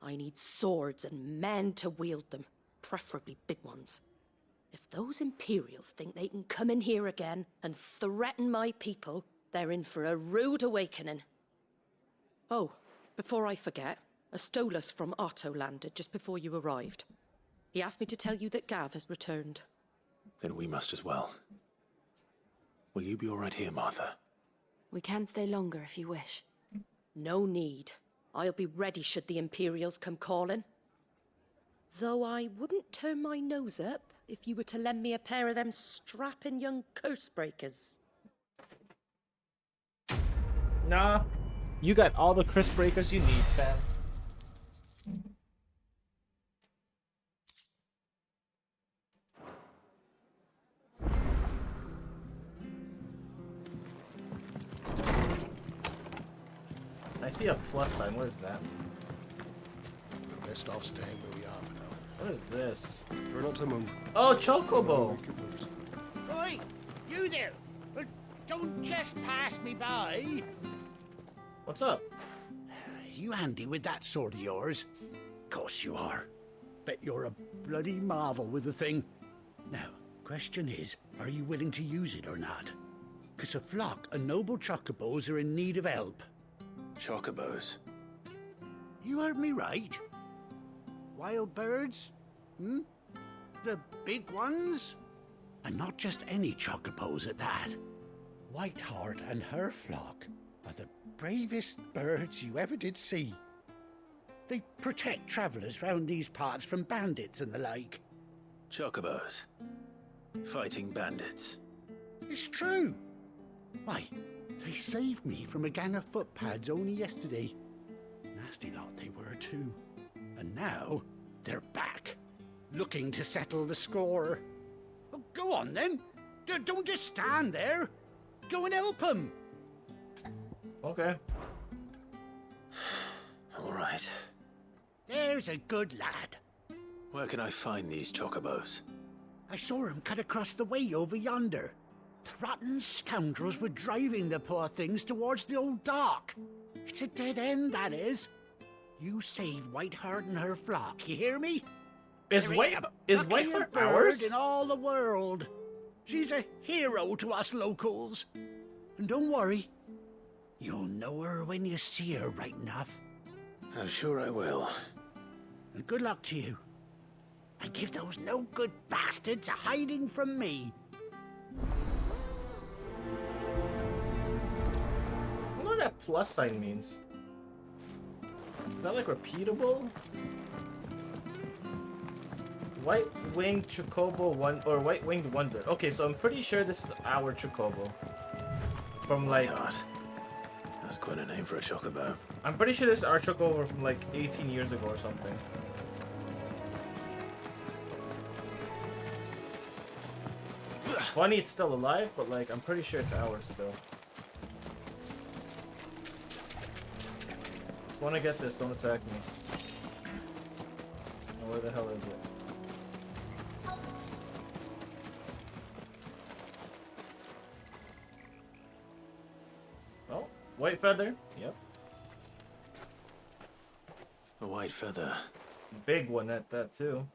I need swords and men to wield them, preferably big ones. If those Imperials think they can come in here again and threaten my people, they're in for a rude awakening. Oh, before I forget, a Stolas from Otto landed just before you arrived. He asked me to tell you that Gav has returned. Then we must as well. Will you be all right here, Martha? We can stay longer if you wish. No need. I'll be ready should the Imperials come calling. Though I wouldn't turn my nose up if you were to lend me a pair of them strapping young curse breakers. Nah, you got all the crisp breakers you need, fam. I see a plus sign. What is that? We're best off staying where we are for now. What is this? Try not to move. Oh, Chocobo. Oi! You there! Don't just pass me by! What's up? You handy with that sword of yours? Course you are. Bet you're a bloody marvel with the thing. Now, question is, are you willing to use it or not? 'Cause a flock of noble chocobos are in need of help. Chocobos? You heard me right. Wild birds? Hmm? The big ones? And not just any chocobos at that. Whiteheart and her flock are the bravest birds you ever did see. They protect travellers round these parts from bandits and the like. Chocobos? Fighting bandits? It's true. Why, they saved me from a gang of footpads only yesterday. Nasty lot they were too. And now, they're back, looking to settle the score. Well, go on then. Don't just stand there. Go and help them. Okay. All right. There's a good lad. Where can I find these chocobos? I saw him cut across the way over yonder. The rotten scoundrels were driving the poor things towards the old dock. It's a dead end, that is. You save Whiteheart and her flock, you hear me? Is Whiteheart bird ours? in all the world? She's a hero to us locals. And don't worry, you'll know her when you see her right enough. I'm sure I will. And good luck to you. And give those no-good bastards a hiding from me. I don't know what that plus sign means. Is that like repeatable? White-winged Chocobo one or white-winged wonder. Okay, so I'm pretty sure this is our Chocobo. From like God. That's quite a name for a chocobo. I'm pretty sure this is our chocobo from like 18 years ago or something. Funny it's still alive, but like I'm pretty sure it's ours still. Just wanna get this, don't attack me. Oh, where the hell is it? Oh, white feather. Yep. A white feather. Big one at that too.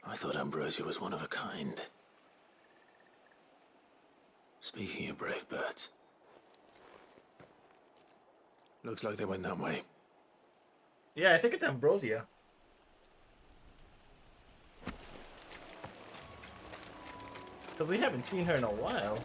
I thought Ambrosia was one of a kind. Speaking of brave birds. Looks like they went that way. Yeah, I think it's Ambrosia. Because we haven't seen her in a while.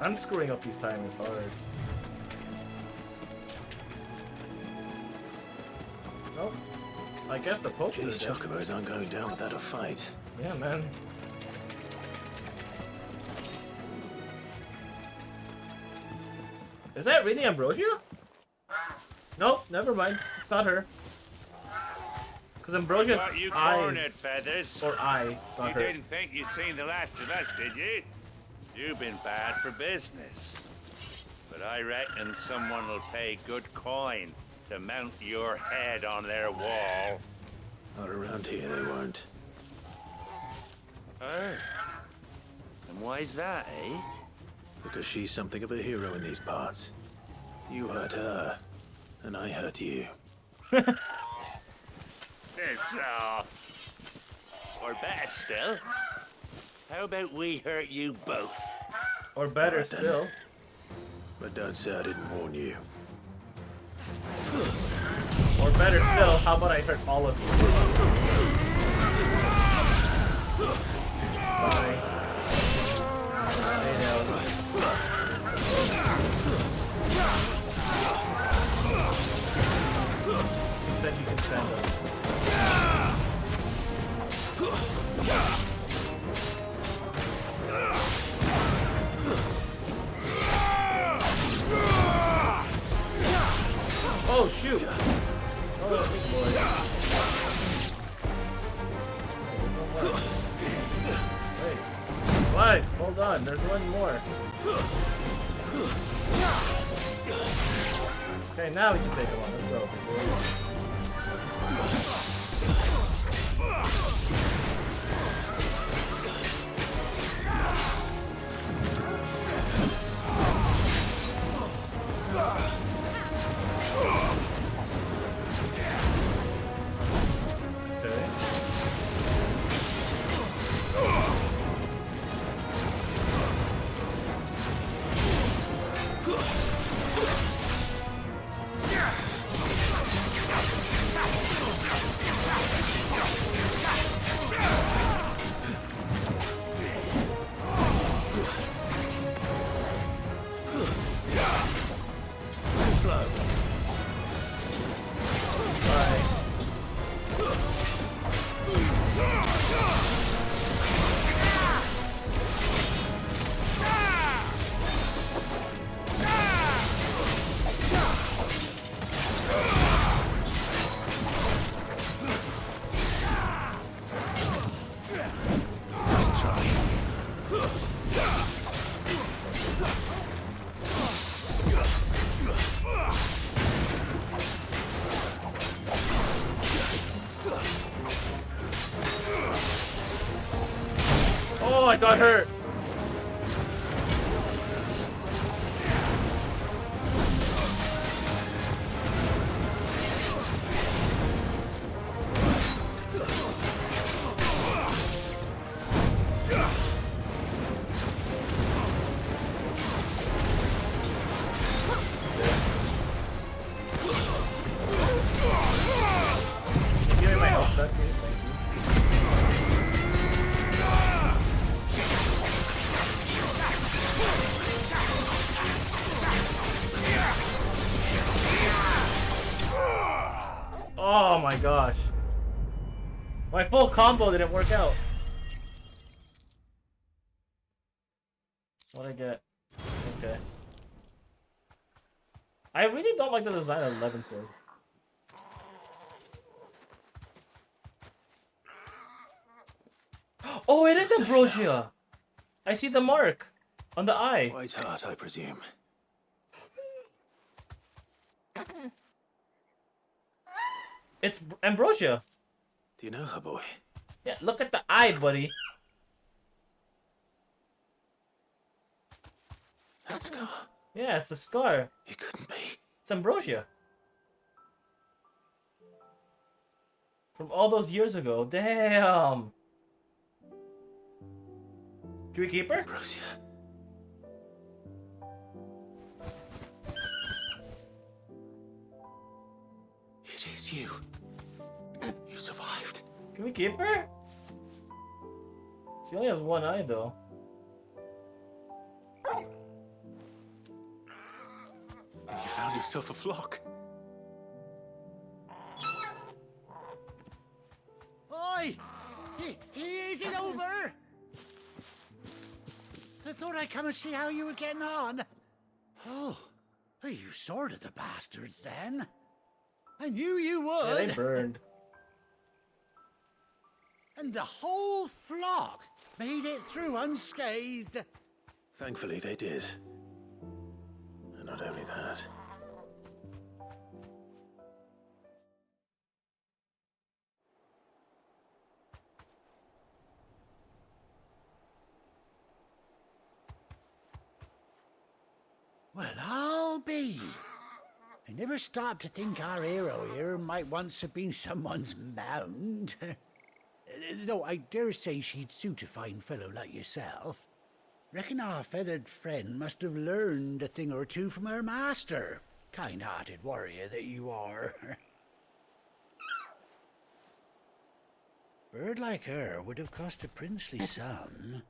I'm screwing up these times hard. Nope. I guess the poacher. These chocobos aren't going down without a fight. Yeah, man. Is that really Ambrosia? Nope, never mind. It's not her. Because Ambrosia's Got you eyes cornered, Feathers. or eye got You her. didn't think you'd seen the last of us, did you? You've been bad for business. But I reckon someone will pay good coin to mount your head on their wall. Not around here, they won't. Oh. And why's that, eh? Because she's something of a hero in these parts. You hurt her, and I hurt you. Piss off. Or better still, how about we hurt you both? Or better Alright, then. still. But don't say I didn't warn you. Or better still, how about I hurt all of you? Bye. Stay down. You said you can stand up. Oh shoot! Oh, big boy. Wait. What? Hold on, there's one more. Okay, now we can take him on. Let's go. Slow. Nice try. Oh, I got hurt. Duckies, thank you. Oh my gosh. My full combo didn't work out. What'd I get? Okay. I really don't like the design of Levin Sword. Oh, it is Ambrosia! I see the mark on the eye. White heart, I presume. It's Ambrosia. Do you know her, boy? Yeah, look at the eye, buddy. That scar. Yeah, it's a scar. It couldn't be. It's Ambrosia. From all those years ago. Damn. Can we keep her? Ambrosia. It is you. You survived. Can we keep her? She only has one eye, though. And you found yourself a flock. Oi! Is it over? I thought I'd come and see how you were getting on. Oh, you sorted the bastards then. I knew you would. Yeah, they burned. And the whole flock made it through unscathed. Thankfully, they did. And not only that. Well, I'll be. I never stopped to think our hero here might once have been someone's mount. Though I dare say she'd suit a fine fellow like yourself. Reckon our feathered friend must have learned a thing or two from her master. Kind-hearted warrior that you are. Bird like her would have cost a princely sum.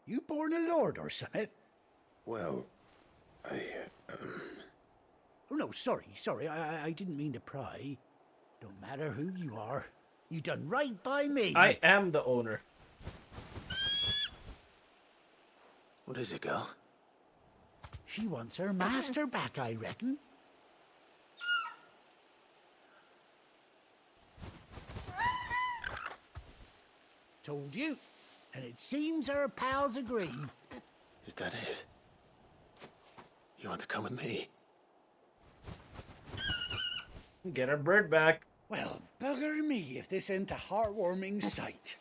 You born a lord or something? Well, Oh, no, sorry. I didn't mean to pry. Don't matter who you are. You done right by me. I am the owner. What is it, girl? She wants her master back, I reckon. Told you. And it seems her pals agree. Is that it? You want to come with me? Get our bird back. Well, bugger me if this ain't a heartwarming sight.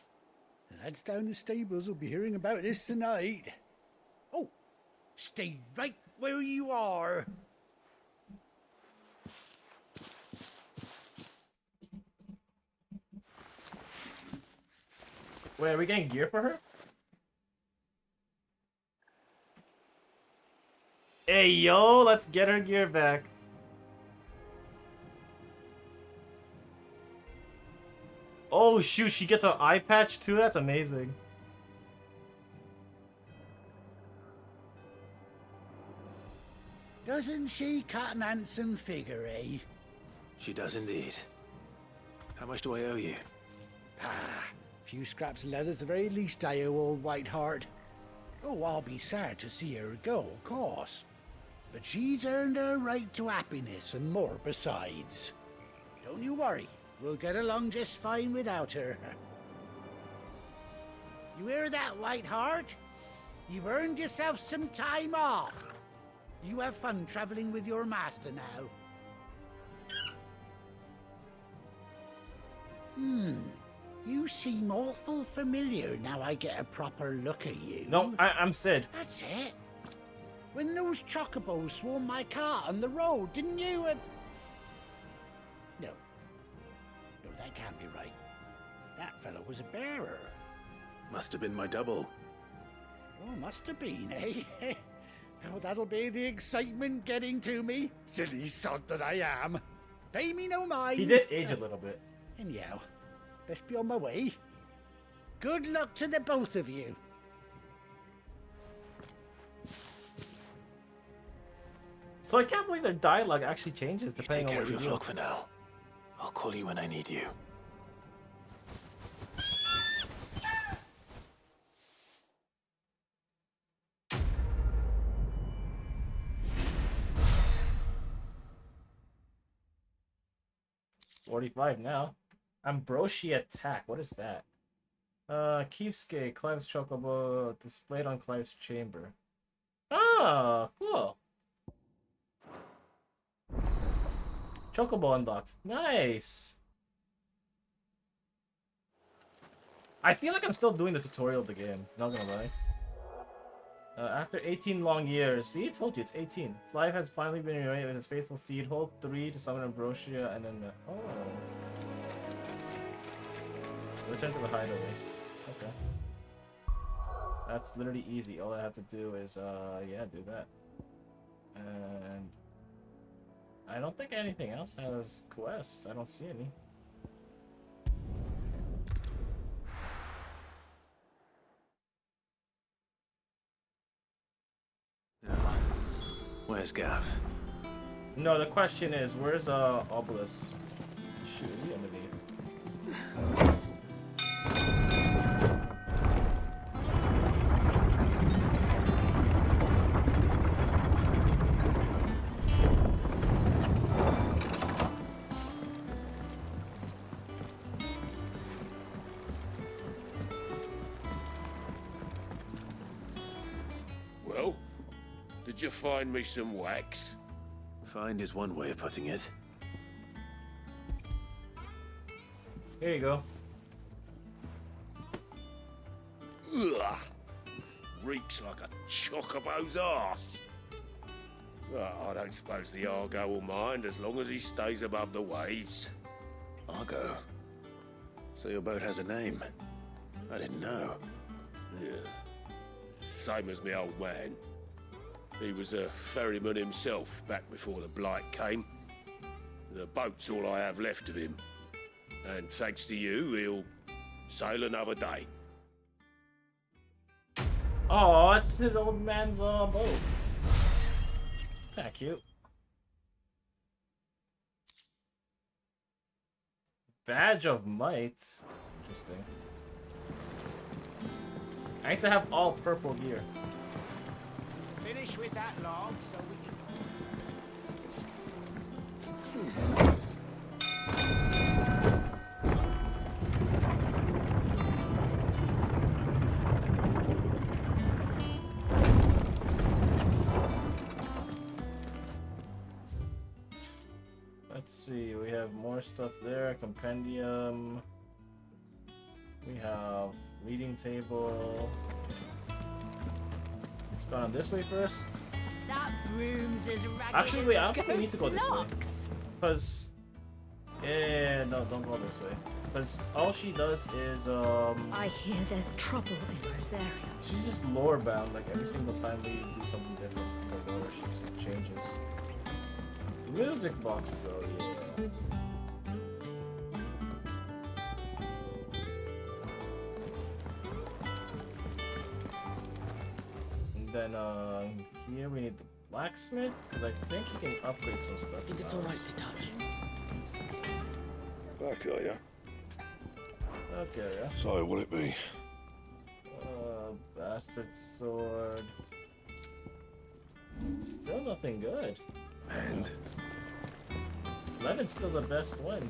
The lads down the stables will be hearing about this tonight. Oh, stay right where you are. Wait, are we getting gear for her? Hey, yo, let's get her gear back. Oh, shoot, she gets an eye patch too? That's amazing. Doesn't she cut an handsome figure, eh? She does indeed. How much do I owe you? Ah, a few scraps of leather's the very least I owe old Whiteheart. Oh, I'll be sad to see her go, of course. But she's earned her right to happiness and more besides. Don't you worry. We'll get along just fine without her. You hear that, Whiteheart? You've earned yourself some time off. You have fun traveling with your master now. You seem awful familiar now I get a proper look at you. No, I'm Sid. That's it. When those chocobos swarmed my cart on the road, didn't you? No, that can't be right. That fellow was a bearer. Must have been my double. Oh, must have been, eh? Oh, that'll be the excitement getting to me. Silly sod that I am. Pay me no mind. He did age a little bit. Anyhow, best be on my way. Good luck to the both of you. So I can't believe their dialogue actually changes You depending take on care what of you your do. flock for now. I'll call you when I need you. $45 now. Ambrosia attack. What is that? Keepsake. Clive's chocobo displayed on Clive's chamber. Ah, cool. Chocobo unlocked. Nice. I feel like I'm still doing the tutorial of the game. Not gonna lie. After 18 long years, see, I told you it's 18. Clive has finally been reunited with his faithful seed. Hold 3 to summon Ambrosia, and then oh, return to the hideaway. Okay, that's literally easy. All I have to do is yeah, do that. And I don't think anything else has quests. I don't see any. Where's Gav? No, the question is, where's Obelisk? Shoot, is he underneath? Well, did you find me some wax? Find is one way of putting it. Here you go. Ugh! Reeks like a chocobo's arse. Well, I don't suppose the Argo will mind as long as he stays above the waves. Argo? So your boat has a name? I didn't know. Yeah. Same as me old man. He was a ferryman himself back before the Blight came. The boat's all I have left of him. And thanks to you, he'll sail another day. Oh, it's his old man's boat. It's kinda cute. Badge of Might. Interesting. I need to have all purple gear. Finish with that log so we can... Let's see, we have more stuff there. Compendium. We have reading table. Let's go on this way first. That broom's as ragged Actually, as wait, a I don't think we need to go goat's this way. locks. Because... Yeah, no, don't go this way. Because all she does is, I hear there's trouble in Rosaria. she's just lore bound. Like, every single time we do something different for lore, she just changes. Music box, though, yeah. And then, here we need the blacksmith, because I think he can upgrade some stuff. I think it's alright to touch. Back, are ya? Okay, yeah. So, will it be? Bastard sword. Still nothing good. And? Lenin's still the best one.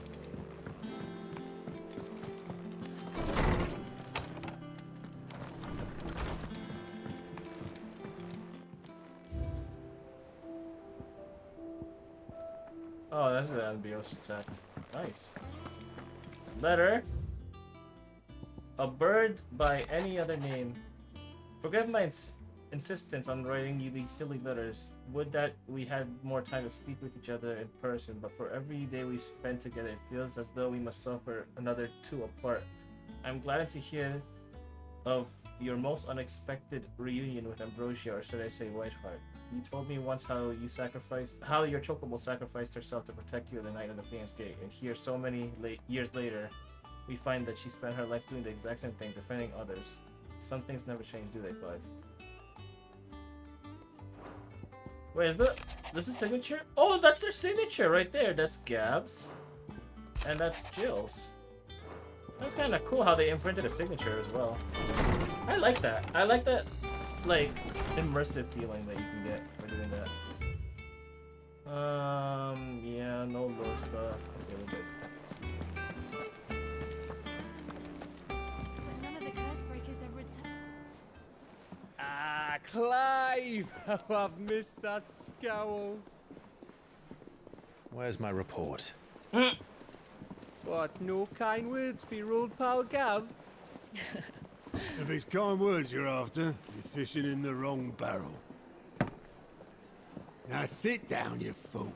Oh, that's an ambiguous attack. Nice. Letter. A bird by any other name. Forgive my insistence on writing you these silly letters. Would that we had more time to speak with each other in person, but for every day we spend together, it feels as though we must suffer another two apart. I'm glad to hear of your most unexpected reunion with Ambrosia, or should I say Whiteheart. You told me once how your chocobo sacrificed herself to protect you the night of the Phoenix Gate, and here so many years later, we find that she spent her life doing the exact same thing, defending others. Some things never change, do they, Clive? Wait, this is signature? Oh, that's their signature right there. That's Gab's. And that's Jill's. That's kind of cool how they imprinted a signature as well. I like that. I like that, like, immersive feeling that you can get for doing that. Yeah, no lore stuff. Okay, we're good. None of the curse breakers are returned. Ah, Clive! How I've missed that scowl. Where's my report? What, no kind words for your old pal Gav? If it's kind words you're after, you're fishing in the wrong barrel. Now sit down, you fool.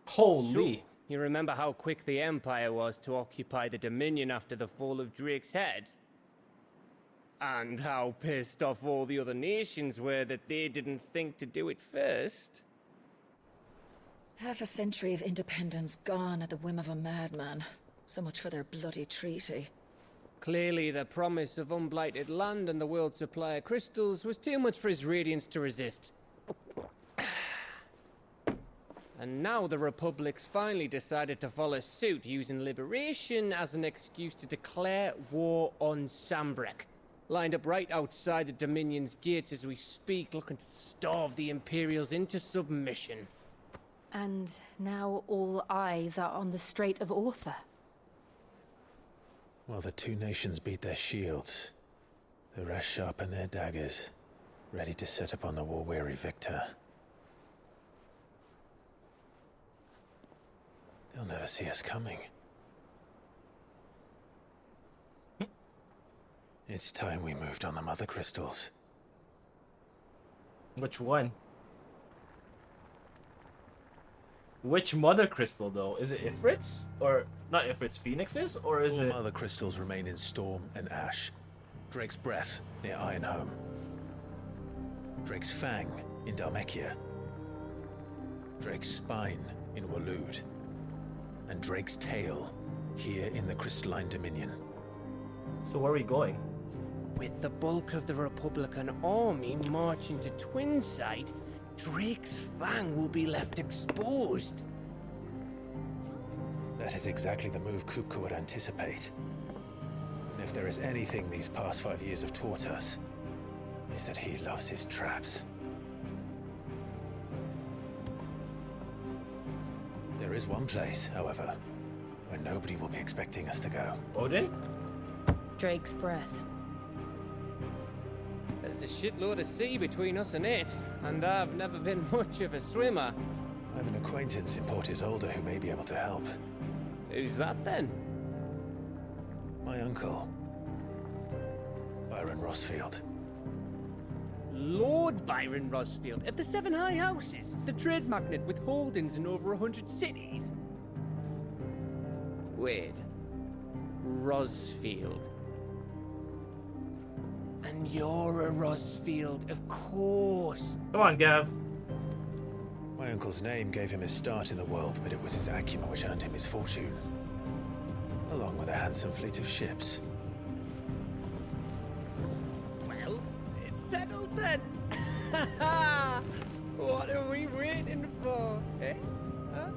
Holy. So, you remember how quick the Empire was to occupy the Dominion after the fall of Drake's head? And how pissed off all the other nations were that they didn't think to do it first? Half a century of independence gone at the whim of a madman. So much for their bloody treaty. Clearly, the promise of unblighted land and the world's supply of crystals was too much for his radiance to resist. And now the Republic's finally decided to follow suit, using liberation as an excuse to declare war on Sambrek. Lined up right outside the Dominion's gates as we speak, looking to starve the Imperials into submission. And now all eyes are on the Strait of Author. Well, the two nations beat their shields. The rest sharpen their daggers, ready to set upon the war-weary victor. They'll never see us coming. It's time we moved on the mother crystals. Which one? Which mother crystal, though? Is it Ifrit's? Or, not Ifrit's, Phoenix's? Or is 4 it... mother crystals remain in Storm and Ash. Drake's Breath, near Ironhome. Drake's Fang, in Dhalmekia. Drake's Spine, in Waloed. And Drake's Tail, here in the Crystalline Dominion. So where are we going? With the bulk of the Republican army marching to Twinside, Drake's Fang will be left exposed. That is exactly the move Kupka would anticipate. And if there is anything these past 5 years have taught us, is that he loves his traps. There is one place, however, where nobody will be expecting us to go. Odin? Drake's Breath. There's a shitload of sea between us and it, and I've never been much of a swimmer. I have an acquaintance in Port Isolde who may be able to help. Who's that then? My uncle, Byron Rossfield. Lord Byron Rossfield of the Seven High Houses, the trade magnate with holdings in over 100 cities. Wait, Rossfield. And you're a Rossfield, of course. Come on, Gav. My uncle's name gave him his start in the world, but it was his acumen which earned him his fortune. Along with a handsome fleet of ships. Well, it's settled then. What are we waiting for, eh? Huh?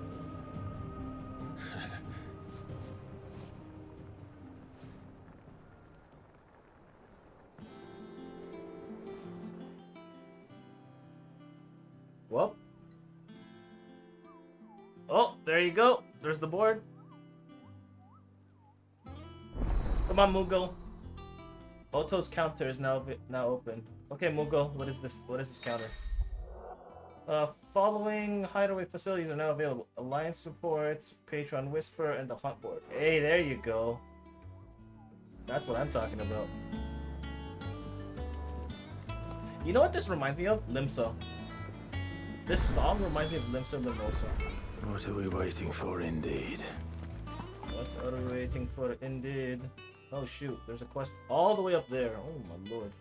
Well. Oh, there you go. There's the board. Come on, Mughal. Otto's counter is now open. Okay, Mughal, what is this? What is this counter? Following hideaway facilities are now available: Alliance reports, Patron Whisper, and the Hunt board. Hey, there you go. That's what I'm talking about. You know what this reminds me of? Limsa. This song reminds me of Limsa Limosa. What are we waiting for, indeed? What are we waiting for, indeed? Oh shoot, there's a quest all the way up there. Oh my lord.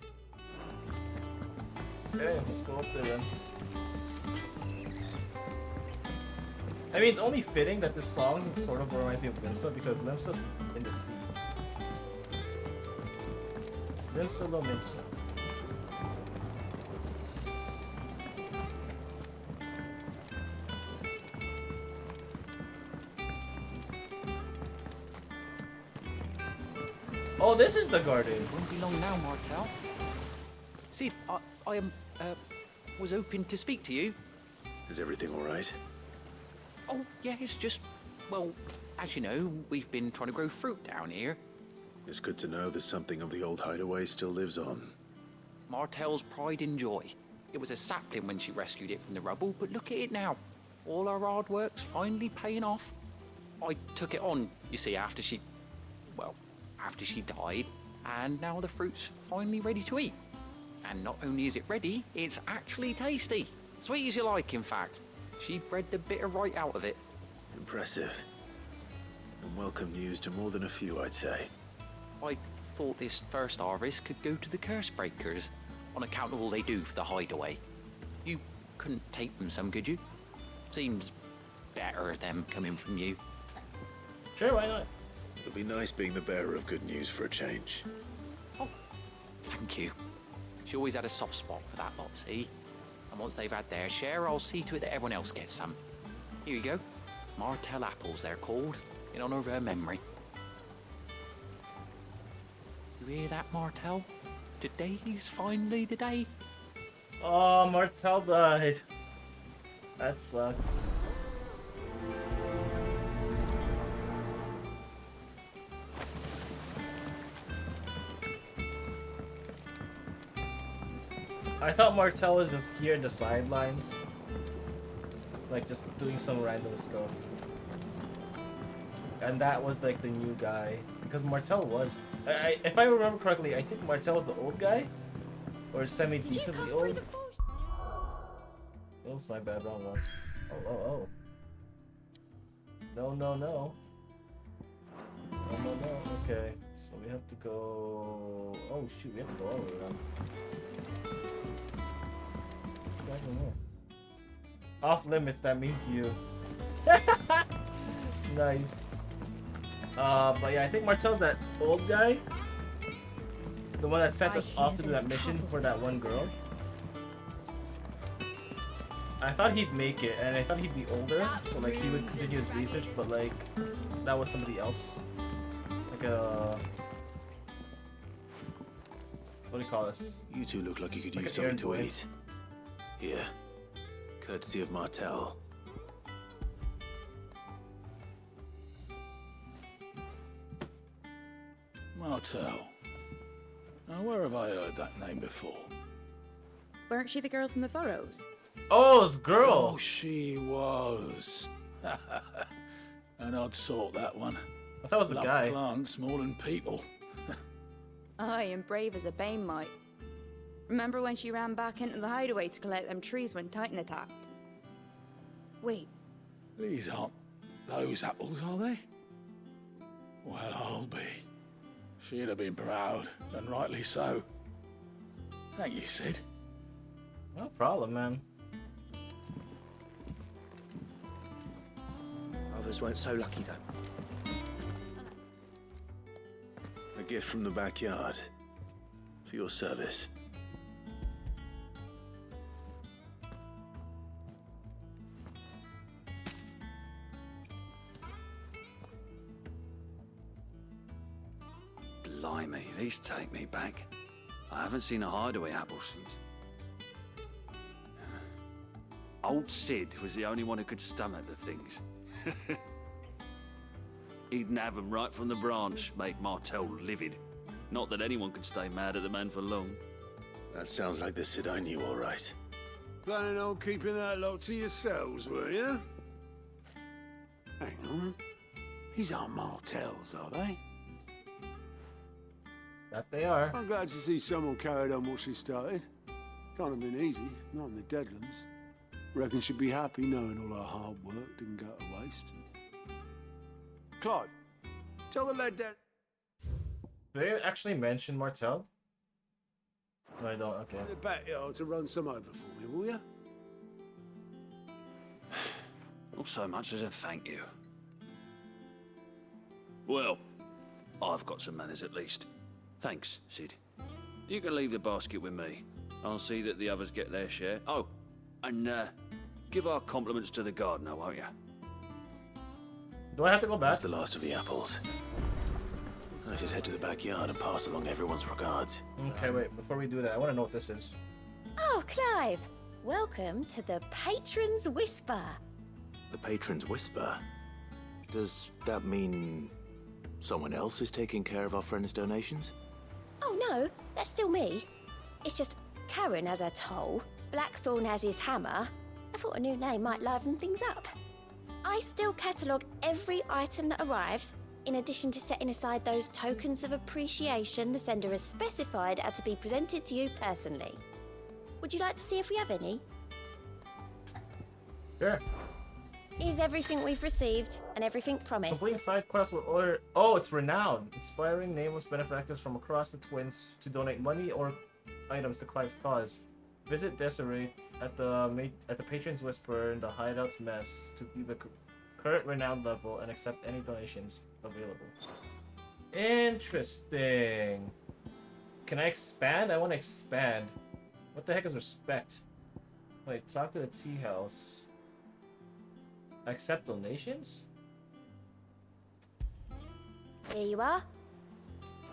Okay, let's go up there then. I mean, it's only fitting that this song sort of reminds me of Limsa because Limsa's in the sea. Limsa lo Limsa. Oh, this is the garden. Won't be long now, Martel. See, I was hoping to speak to you. Is everything all right? Oh, yeah, it's just, well, as you know, we've been trying to grow fruit down here. It's good to know that something of the old hideaway still lives on. Martel's pride and joy. It was a sapling when she rescued it from the rubble, but look at it now. All our hard work's finally paying off. I took it on, you see, after she died, and now the fruit's finally ready to eat. And not only is it ready, it's actually tasty. Sweet as you like, in fact. She bred the bitter right out of it. Impressive. And welcome news to more than a few, I'd say. I thought this first harvest could go to the curse breakers, on account of all they do for the hideaway. You couldn't take them some, could you? Seems better them coming from you. Sure, why not? It'll be nice being the bearer of good news for a change. Oh, thank you. She always had a soft spot for that lot, see? And once they've had their share, I'll see to it that everyone else gets some. Here you go. Martel apples, they're called, in honor of her memory. You hear that, Martel? Today's finally the day. Oh, Martel died. That sucks. I thought Martel was just here in the sidelines. Like, just doing some random stuff. And that was, like, the new guy. Because Martel was... if I remember correctly, I think Martel was the old guy? Or semi-decently old? Oops, my bad, wrong one. Oh. No. No. Okay. So we have to go... Oh, shoot, we have to go all the way around. Off limits, that means you. Nice. But yeah, I think Martel's that old guy. The one that sent us off to do that mission for that one girl. I thought he'd make it, and I thought he'd be older, so like he would continue his research, but like that was somebody else. Like a... What do you call this? You two look like you could Like use an something to errand boy. eat. Here. Courtesy of Martel. Martel. Now, where have I heard that name before? Weren't she the girl from the Furrows? Oh, it's girl. Oh, she was. An odd sort, that one. I thought it was the Loved guy. plants more than people. Aye, and brave as a bane might. Remember when she ran back into the hideaway to collect them trees when Titan attacked? Wait, These aren't those apples, are they? Well, I'll be. She'd have been proud, and rightly so. Thank you, Sid. No problem, man. Others weren't so lucky, though. A gift from the backyard. For your service. Blimey, these take me back. I haven't seen a hideaway apple since. Old Sid was the only one who could stomach the things. He'd nab 'em right from the branch, make Martel livid. Not that anyone could stay mad at the man for long. That sounds like the Sid I knew, all right. Planning on keeping that lot to yourselves, were you? Hang on. These aren't Martels, are they? That they are. I'm glad to see someone carried on what she started. Can't have been easy, not in the Deadlands. Reckon she'd be happy knowing all her hard work didn't go to waste. Clive, tell the lad down. Did they actually mention Martel? No, I don't. Okay. In the backyard to run some over for me, will you? Not so much as a thank you. Well, I've got some manners at least. Thanks, Sid. You can leave the basket with me. I'll see that the others get their share. Oh, and give our compliments to the gardener, won't you? Do I have to go back? That's the last of the apples. I should head to the backyard and pass along everyone's regards. Okay, wait. Before we do that, I want to know what this is. Oh, Clive. Welcome to the Patron's Whisper. The Patron's Whisper? Does that mean someone else is taking care of our friends' donations? Oh, no. That's still me. It's just Karen has her toll, Blackthorn has his hammer. I thought a new name might liven things up. I still catalogue every item that arrives, in addition to setting aside those tokens of appreciation the sender has specified are to be presented to you personally. Would you like to see if we have any? Sure. Here's everything we've received and everything promised. Completing side quests will order. Oh, it's renowned. Inspiring nameless benefactors from across the Twins to donate money or items to Clive's cause. Visit Desiree at the Patron's Whisper in the Hideout's Mess to view the current renowned level and accept any donations available. Interesting. Can I expand? I want to expand. What the heck is respect? Wait, talk to the tea house. Accept donations? Here you are.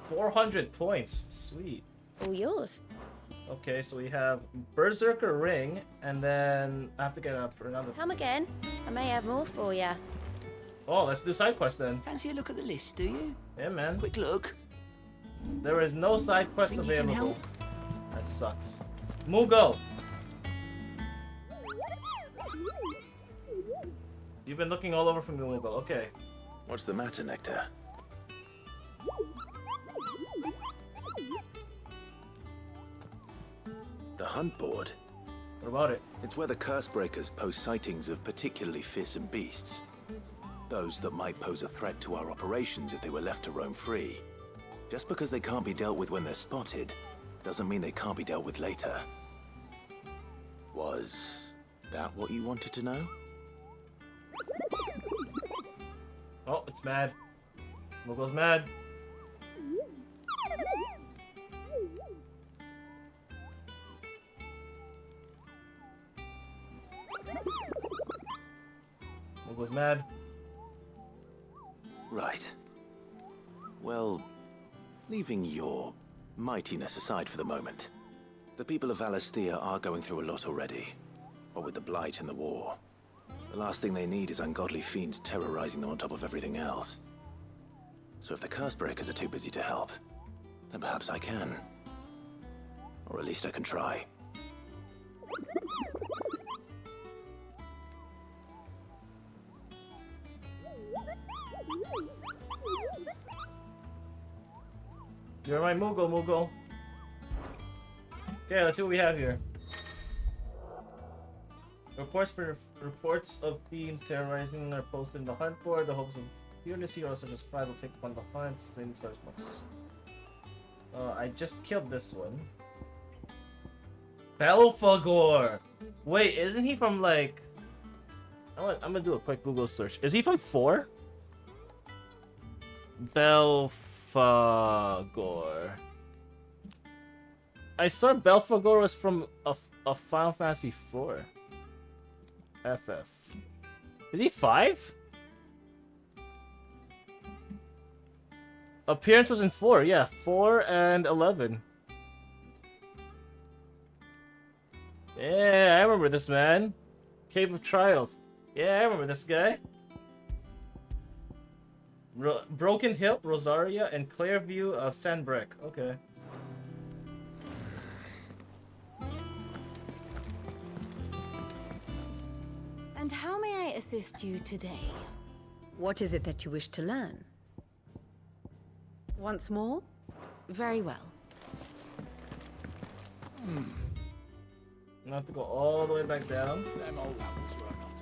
400 points. Sweet. All yours. Okay, so we have Berserker Ring, and then I have to get another. Come again. I may have more for you. Oh, let's do side quest then. Fancy a look at the list, do you? Yeah, man. Quick look. There is no side quest Think you can available. help? That sucks. Mugo! You've been looking all over for me, Mugo. Okay. What's the matter, Nectar? The hunt board? What about it? It's where the curse breakers post sightings of particularly fearsome beasts. Those that might pose a threat to our operations if they were left to roam free. Just because they can't be dealt with when they're spotted, doesn't mean they can't be dealt with later. Was that what you wanted to know? Oh, it's mad. Mugo's mad. Mugo's mad. Right. Well, leaving your mightiness aside for the moment, the people of Alastia are going through a lot already. What with the Blight and the war. The last thing they need is ungodly fiends terrorizing them on top of everything else. So if the curse breakers are too busy to help, then perhaps I can. Or at least I can try. You're my Mugo. Okay, let's see what we have here. Reports of fiends terrorizing are posted in the hunt board. The hopes of fearless heroes such as Clive will take upon the hunt. Slain first months. I just killed this one. Belphegor! Wait, isn't he from like... I'm gonna do a quick Google search. Is he from 4? Belphegor. I saw Belphegor was from a Final Fantasy 4. FF. Is he 5? Appearance was in 4, yeah. 4 and 11. Yeah, I remember this man. Cave of Trials. Yeah, I remember this guy. Broken Hill, Rosaria, and Clearview of Sandbreak. Okay. And how may I assist you today? What is it that you wish to learn? Once more? Very well. I have to go all the way back down.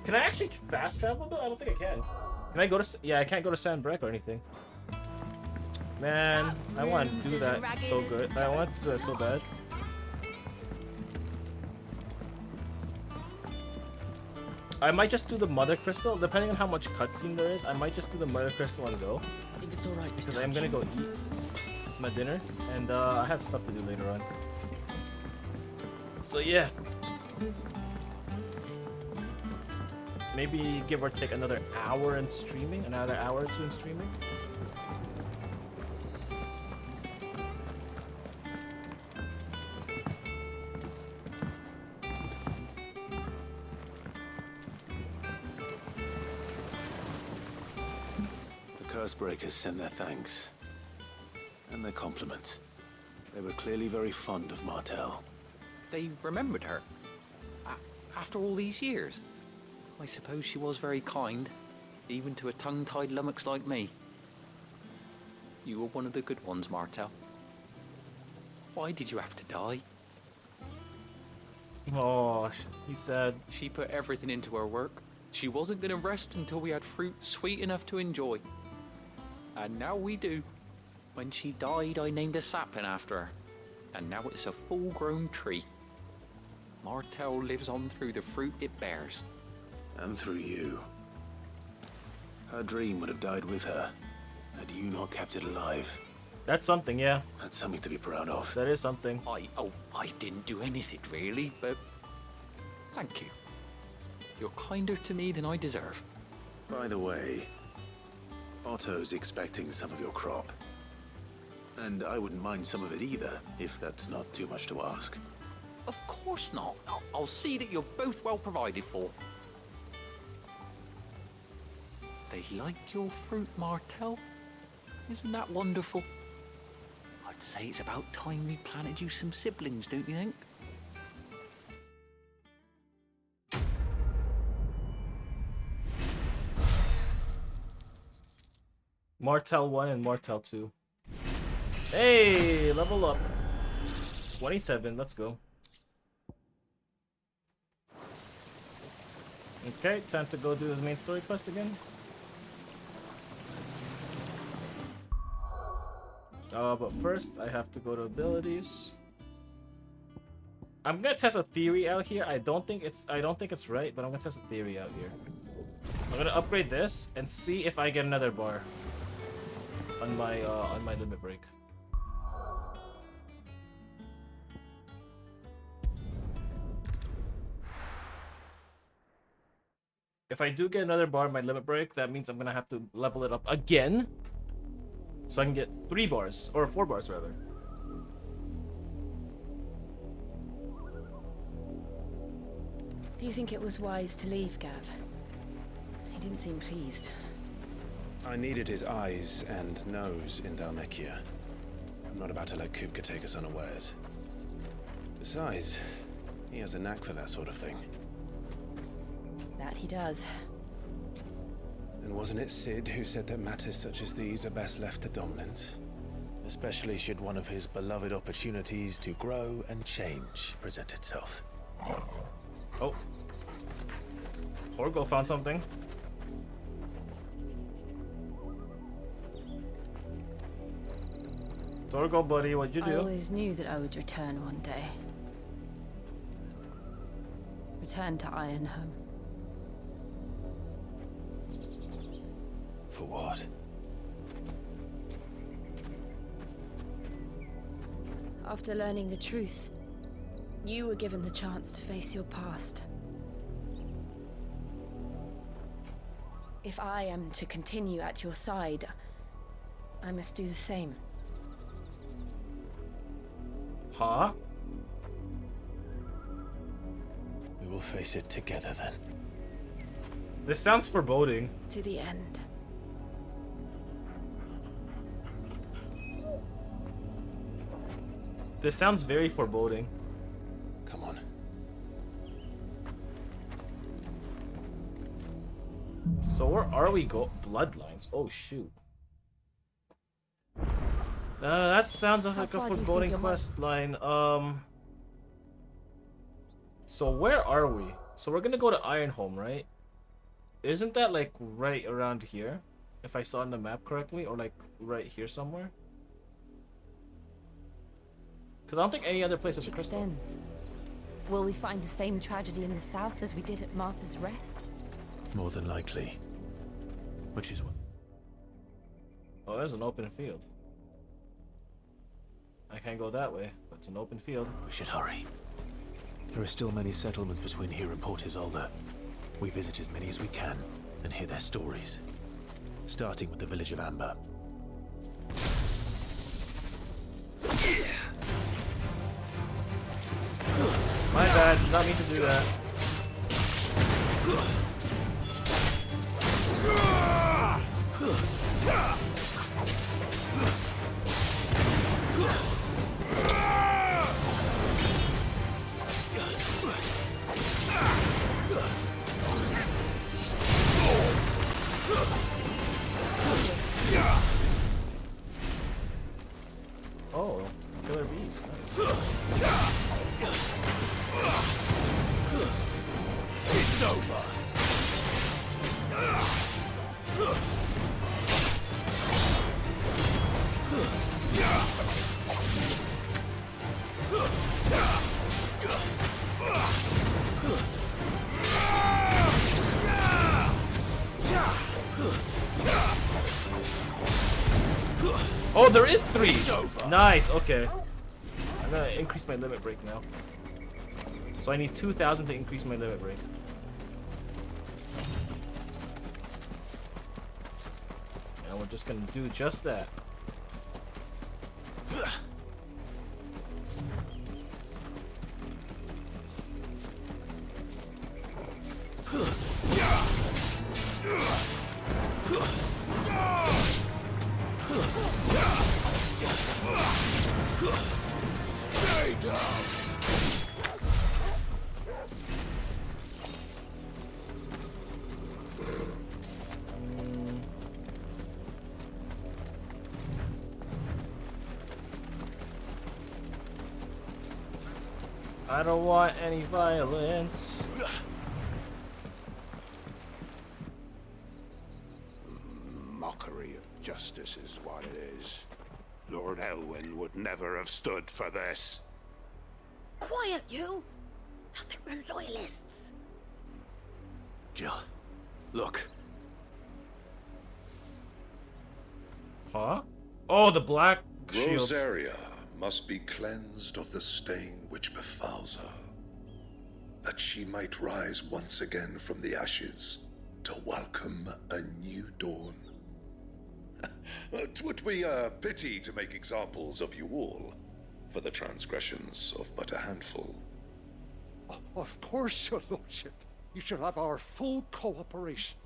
Can I actually fast travel though? I don't think I can. Can I go to... Yeah, I can't go to Sandbreak or anything. Man, I want to do that so good. I want to do that so bad. I might just do the Mother Crystal, depending on how much cutscene there is. I might just do the Mother Crystal and go. I think it's alright Because I'm gonna go eat my dinner, and I have stuff to do later on. So yeah. Maybe give or take another hour in streaming, another hour or two in streaming. Cursebreakers send their thanks. And their compliments. They were clearly very fond of Martel. They remembered her. After all these years. I suppose she was very kind, even to a tongue-tied lummox like me. You were one of the good ones, Martel. Why did you have to die? Oh, he said. She put everything into her work. She wasn't going to rest until we had fruit sweet enough to enjoy. And now we do. When she died, I named a sapling after her. And now it's a full-grown tree. Martel lives on through the fruit it bears. And through you. Her dream would have died with her, had you not kept it alive. That's something, yeah. That's something to be proud of. That is something. I didn't do anything really, but thank you. You're kinder to me than I deserve. By the way, Otto's expecting some of your crop. And I wouldn't mind some of it either, if that's not too much to ask. Of course not. I'll see that you're both well provided for. They like your fruit, Martel. Isn't that wonderful? I'd say it's about time we planted you some siblings, don't you think? Martel 1 and Martel 2. Hey, level up. 27, let's go. Okay, time to go do the main story quest again. But first I have to go to abilities. I'm gonna test a theory out here. I don't think it's right, but I'm gonna test a theory out here. I'm gonna upgrade this and see if I get another bar on my limit break. If I do get another bar on my limit break, that means I'm gonna have to level it up again. So I can get 3 bars, or 4 bars rather. Do you think it was wise to leave, Gav? He didn't seem pleased. I needed his eyes and nose in Dhalmekia. I'm not about to let Kupka take us unawares. Besides, he has a knack for that sort of thing. That he does. And wasn't it Sid who said that matters such as these are best left to dominance? Especially should one of his beloved opportunities to grow and change present itself. Oh. Torgo found something. Torgo, buddy, what'd you do? I always knew that I would return one day. Return to Ironhome. For what? After learning the truth, you were given the chance to face your past. If I am to continue at your side, I must do the same. Huh? We will face it together then. This sounds foreboding. To the end. This sounds very foreboding. Come on. So where are we go? Bloodlines. Oh shoot. That sounds like a foreboding quest line. So where are we? So we're gonna go to Ironhome, right? Isn't that like right around here? If I saw on the map correctly, or like right here somewhere? Because I don't think any other place is a crystal. Extends. Will we find the same tragedy in the south as we did at Martha's Rest? More than likely. Which is what? Oh, there's an open field. I can't go that way, but it's an open field. We should hurry. There are still many settlements between here and Port Isolde. We visit as many as we can and hear their stories. Starting with the village of Amber. My bad, did not mean to do that. Oh, killer bees. Nice. It's over. Oh, there is 3! Nice, okay. I'm gonna increase my limit break now. So I need 2,000 to increase my limit break. And we're just gonna do just that. Stay down. I don't want any violence. Mockery of justice is what it is. Lord Elwyn would never have stood for this. Quiet, you! I think we're loyalists. Jill, look. Huh? Oh, the black shields. Rosaria must be cleansed of the stain which befouls her, that she might rise once again from the ashes to welcome a new dawn. 'Twould be a pity to make examples of you all for the transgressions of but a handful. Of course, your lordship. You shall have our full cooperation.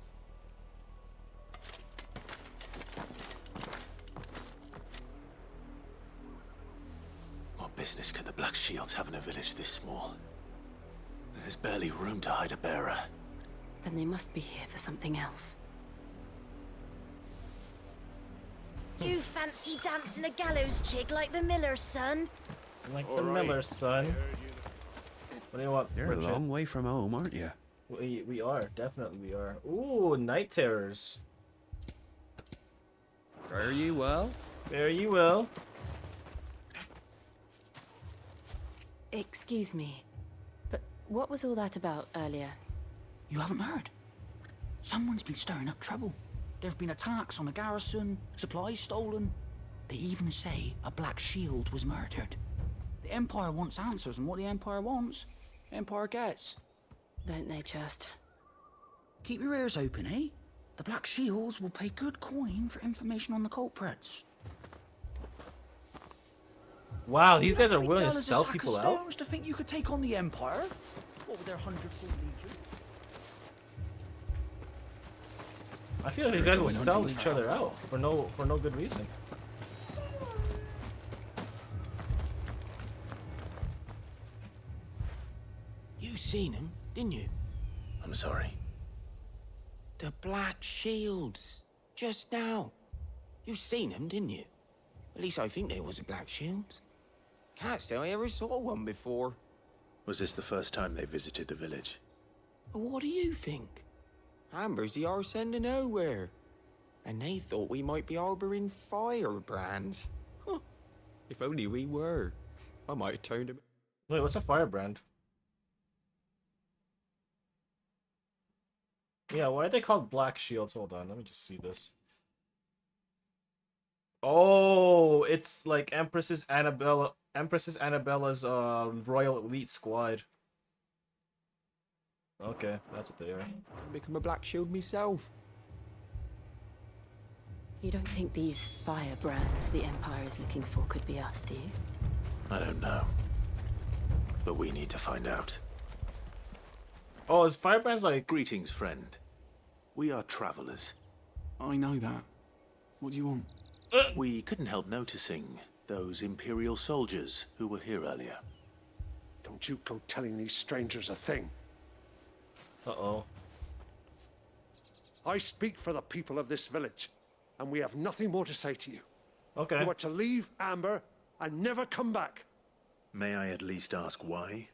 What business could the Black Shields have in a village this small? There's barely room to hide a bearer. Then they must be here for something else. You fancy dancing a gallows jig like the miller's son? Like the miller's son. What do you want, You're Richard? a long way from home, aren't you? We are, definitely we are. Ooh, night terrors. Fare ye well. Fare ye well. Excuse me, but what was all that about earlier? You haven't heard? Someone's been stirring up trouble. There've been attacks on the garrison, supplies stolen. They even say a Black Shield was murdered. The Empire wants answers, and what the Empire wants, the Empire gets. Don't they just? Keep your ears open, eh? The Black Shields will pay good coin for information on the culprits. Wow, these guys are willing to Dull as a sell sack people of out? stones to think you could take on the Empire? What with their 100-foot legion? I feel like these guys will sell each other out for no good reason. You seen him, didn't you? I'm sorry. The Black Shields. Just now. You seen them, didn't you? At least I think there was a Black Shield. Can't say I ever saw one before. Was this the first time they visited the village? What do you think? Amber's the arse end of nowhere. And they thought we might be harboring firebrands. Huh. If only we were. I might have turned him. Wait, what's a firebrand? Yeah, why are they called black shields? Hold on, let me just see this. Oh, it's like Empress Annabella's royal elite squad. Okay, that's what they are. Become a black shield myself. You don't think these firebrands the Empire is looking for could be us, do you? I don't know. But we need to find out. Oh, is firebrands like... Greetings, friend. We are travelers. I know that. What do you want? We couldn't help noticing those Imperial soldiers who were here earlier. Don't you go telling these strangers a thing. Uh-oh. I speak for the people of this village, and we have nothing more to say to you. Okay. You are to leave Amber and never come back. May I at least ask why?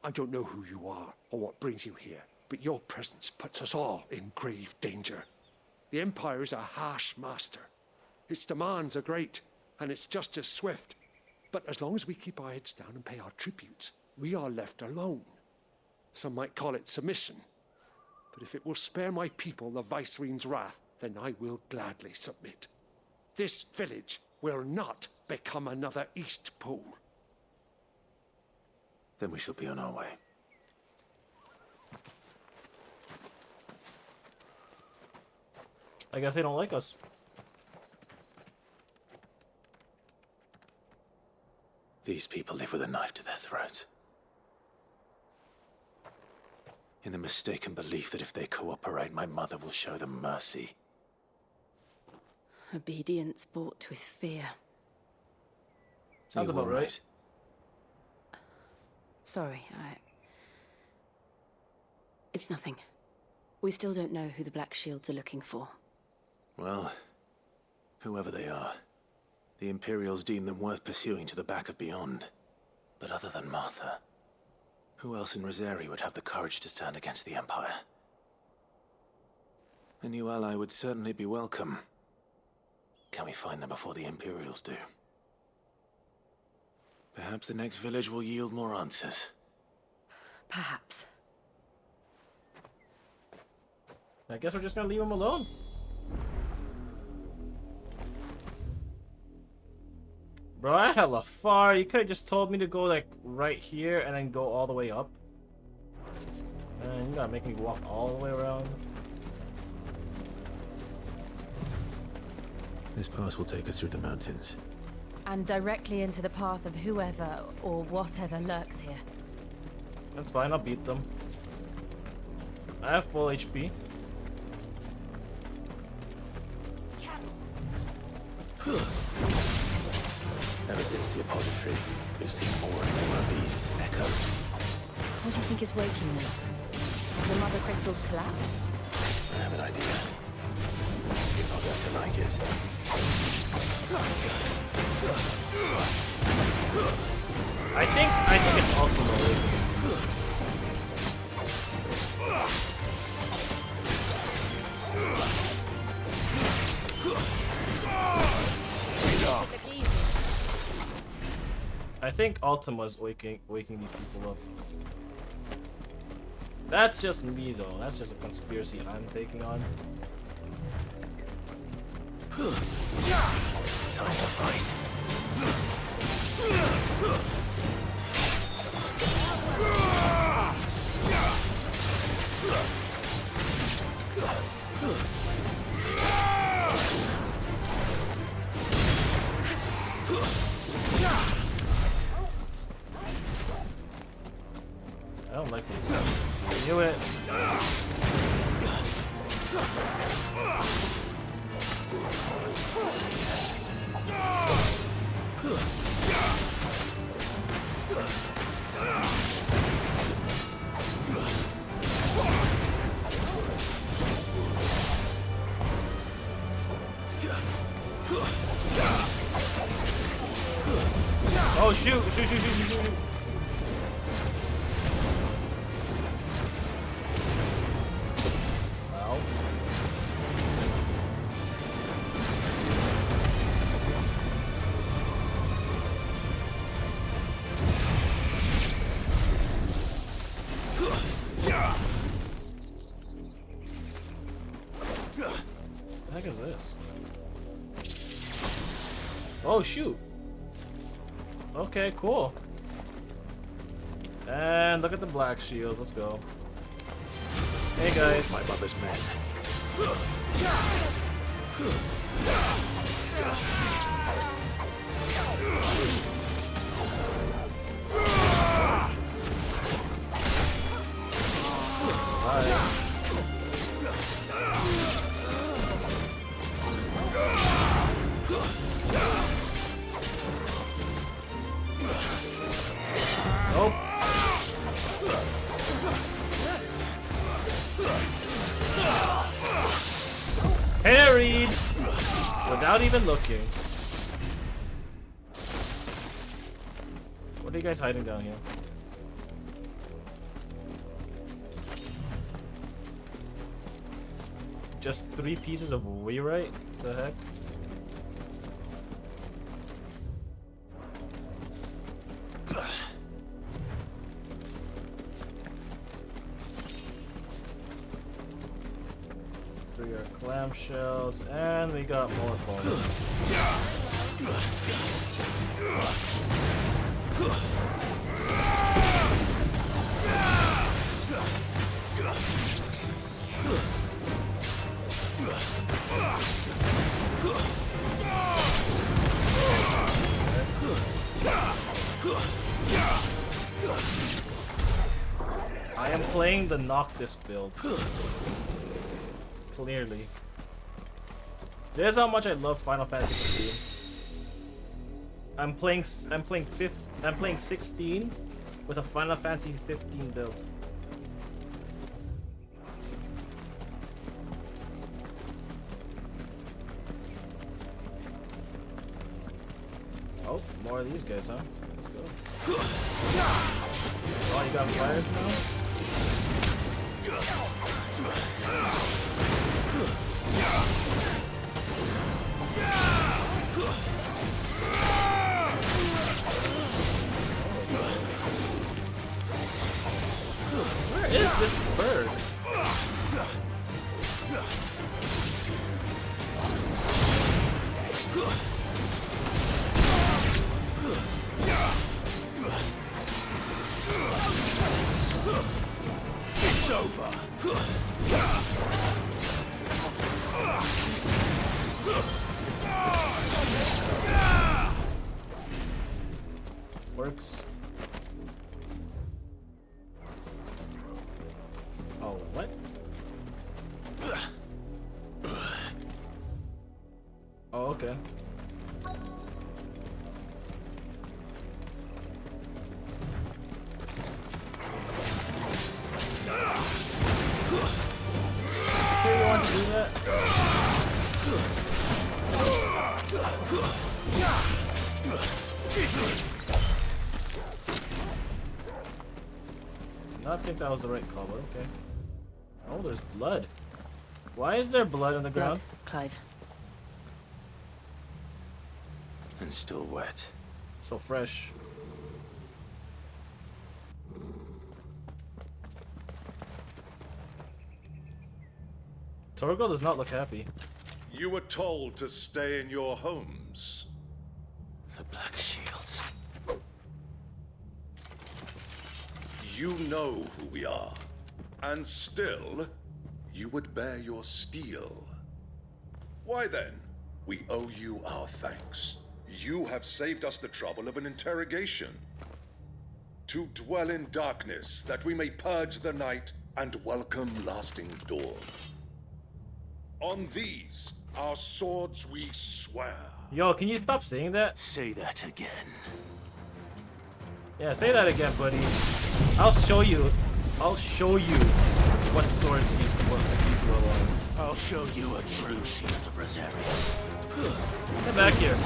I don't know who you are or what brings you here, but your presence puts us all in grave danger. The Empire is a harsh master. Its demands are great, and its justice swift. But as long as we keep our heads down and pay our tributes, we are left alone. Some might call it submission. But if it will spare my people the Viceroy's wrath, then I will gladly submit. This village will not become another East Pool. Then we shall be on our way. I guess they don't like us. These people live with a knife to their throats. In the mistaken belief that if they cooperate, my mother will show them mercy. Obedience bought with fear. Sounds about right. Sorry, It's nothing. We still don't know who the Black Shields are looking for. Well, whoever they are, the Imperials deem them worth pursuing to the back of beyond. But other than Martha, who else in Rosari would have the courage to stand against the Empire? A new ally would certainly be welcome. Can we find them before the Imperials do? Perhaps the next village will yield more answers. Perhaps. I guess we're just gonna leave them alone. Bro, I hella far. You could have just told me to go like right here and then go all the way up. And you gotta make me walk all the way around. This pass will take us through the mountains. And directly into the path of whoever or whatever lurks here. That's fine, I'll beat them. I have full HP. Ever since the apodatory, we've seen more and more of these echoes. What do you think is waking them? The mother crystals collapse? I have an idea. You're not going to like it. I think it's ultimately. I think Ultima's waking these people up. That's just me though. That's just a conspiracy I'm taking on. Time to fight. I don't like these. I knew it. Oh shoot, shoot, shoot, shoot, shoot, shoot. Well. heck is this? Oh shoot. Okay, cool. And look at the black shields. Let's go. Hey guys. My mother's men. Nope. Parried without even looking. What are you guys hiding down here? Just 3 pieces of rewrite? The heck? Clamshells, and we got more phones. I am playing the Noctis build. Clearly. This is how much I love Final Fantasy 15. I'm playing 16 with a Final Fantasy 15 build. Oh, more of these guys, huh? Let's go. Oh, you got flyers now? Where is this bird? It's over. Works. Oh, what? Oh, okay. Hey, you want to do that? Not think that was the right call, but okay. Oh, there's blood. Why is there blood on the ground? Clive. And still wet. So fresh. Torgo does not look happy. You were told to stay in your homes. The Black Shields. You know who we are. And still, you would bear your steel. Why then, we owe you our thanks. You have saved us the trouble of an interrogation. To dwell in darkness, that we may purge the night and welcome lasting dawn. On these, our swords we swear. Yo, can you stop saying that? Say that again. Yeah, say that again, buddy. I'll show you what swords he's on. I'll show you a true shield of Rosario. Get back here.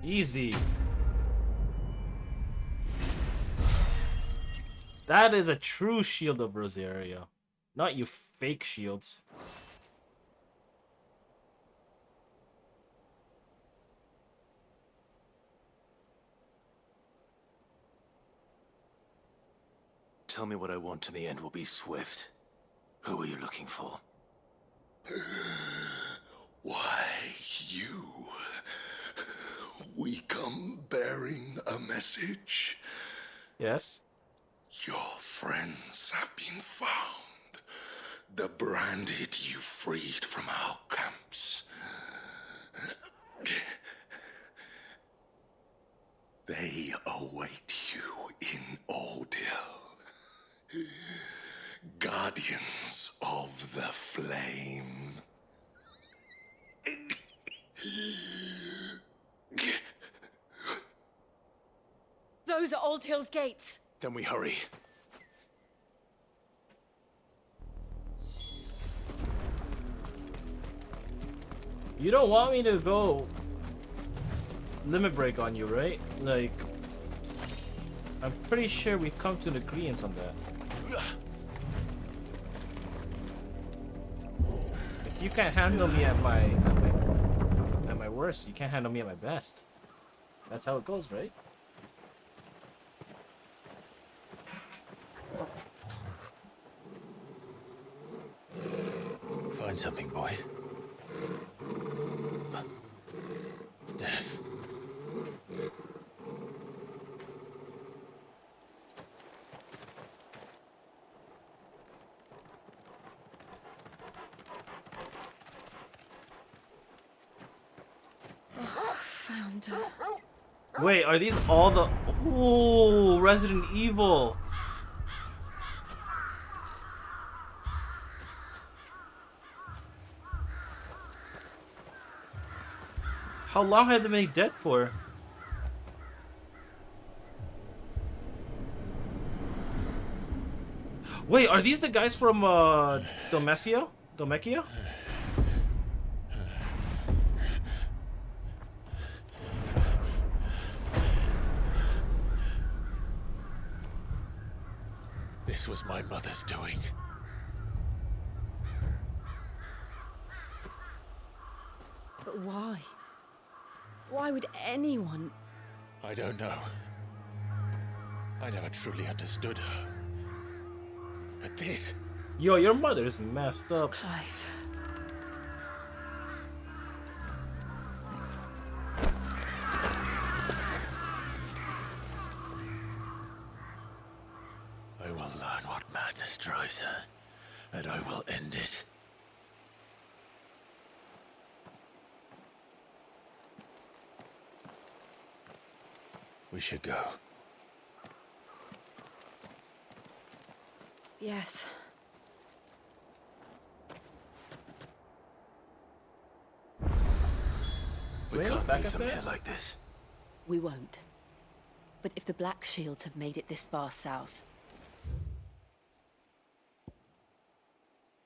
Easy. That is a true shield of Rosaria. Not you fake shields. Tell me what I want and the end will be swift. Who are you looking for? Why, you. We come bearing a message. Yes. Your friends have been found. The branded you freed from our camps. They await you in Odil. Guardians of the Flame. Those are Old Hill's gates. Then we hurry. You don't want me to go limit break on you, right? Like, I'm pretty sure we've come to an agreement on that. If you can't handle me at my worst, you can't handle me at my best. That's how it goes, right? Find something, boy. Death. Found her. Wait, are these all the... Ooh, Resident Evil. How long have they been dead for? Wait, are these the guys from Domecia? Domecia? This was my mother's doing. But why? Why would anyone? I don't know. I never truly understood her. But this... Yo, your mother is messed up. Clive. I will learn what madness drives her, and I will end it. We should go. Yes. We Wait, can't back leave up them there? here like this. We won't. But if the Black Shields have made it this far south,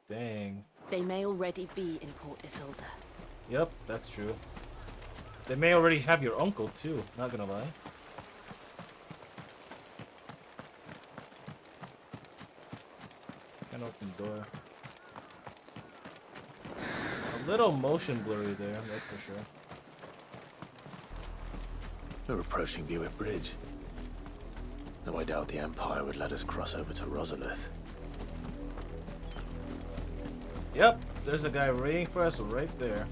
Dang. they may already be in Port Isolde. Yep, that's true. They may already have your uncle too, not gonna lie. Can't open the door. A little motion blurry there, that's for sure. We're approaching Buick Bridge. Though I doubt the Empire would let us cross over to Rosalith. Yep, there's a guy waiting for us right there.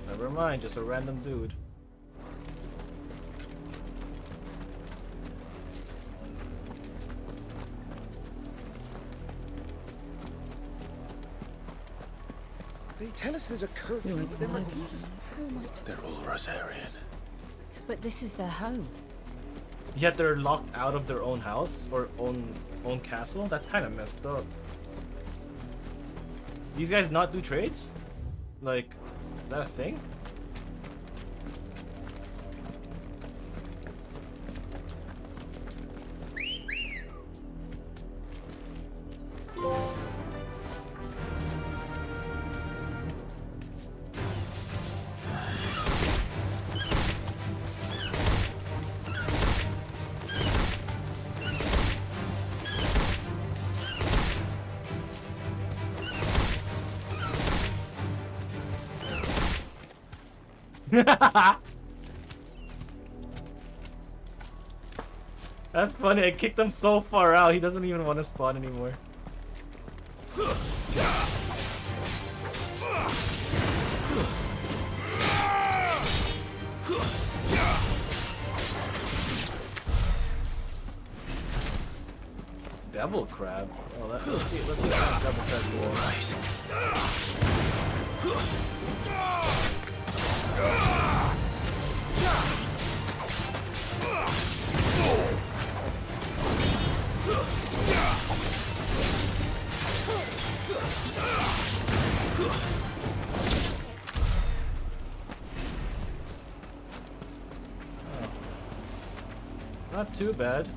Never mind, just a random dude. They tell us there's a curfew, No, but it's then my recruiters... They're all Rosarian. But this is their home. Yet they're locked out of their own house or own castle? That's kind of messed up. These guys not do trades? Like, is that a thing? That's funny. I kicked him so far out. He doesn't even want to spawn anymore. Devil crab. Oh, let's see what kind of devil crab you Not too bad.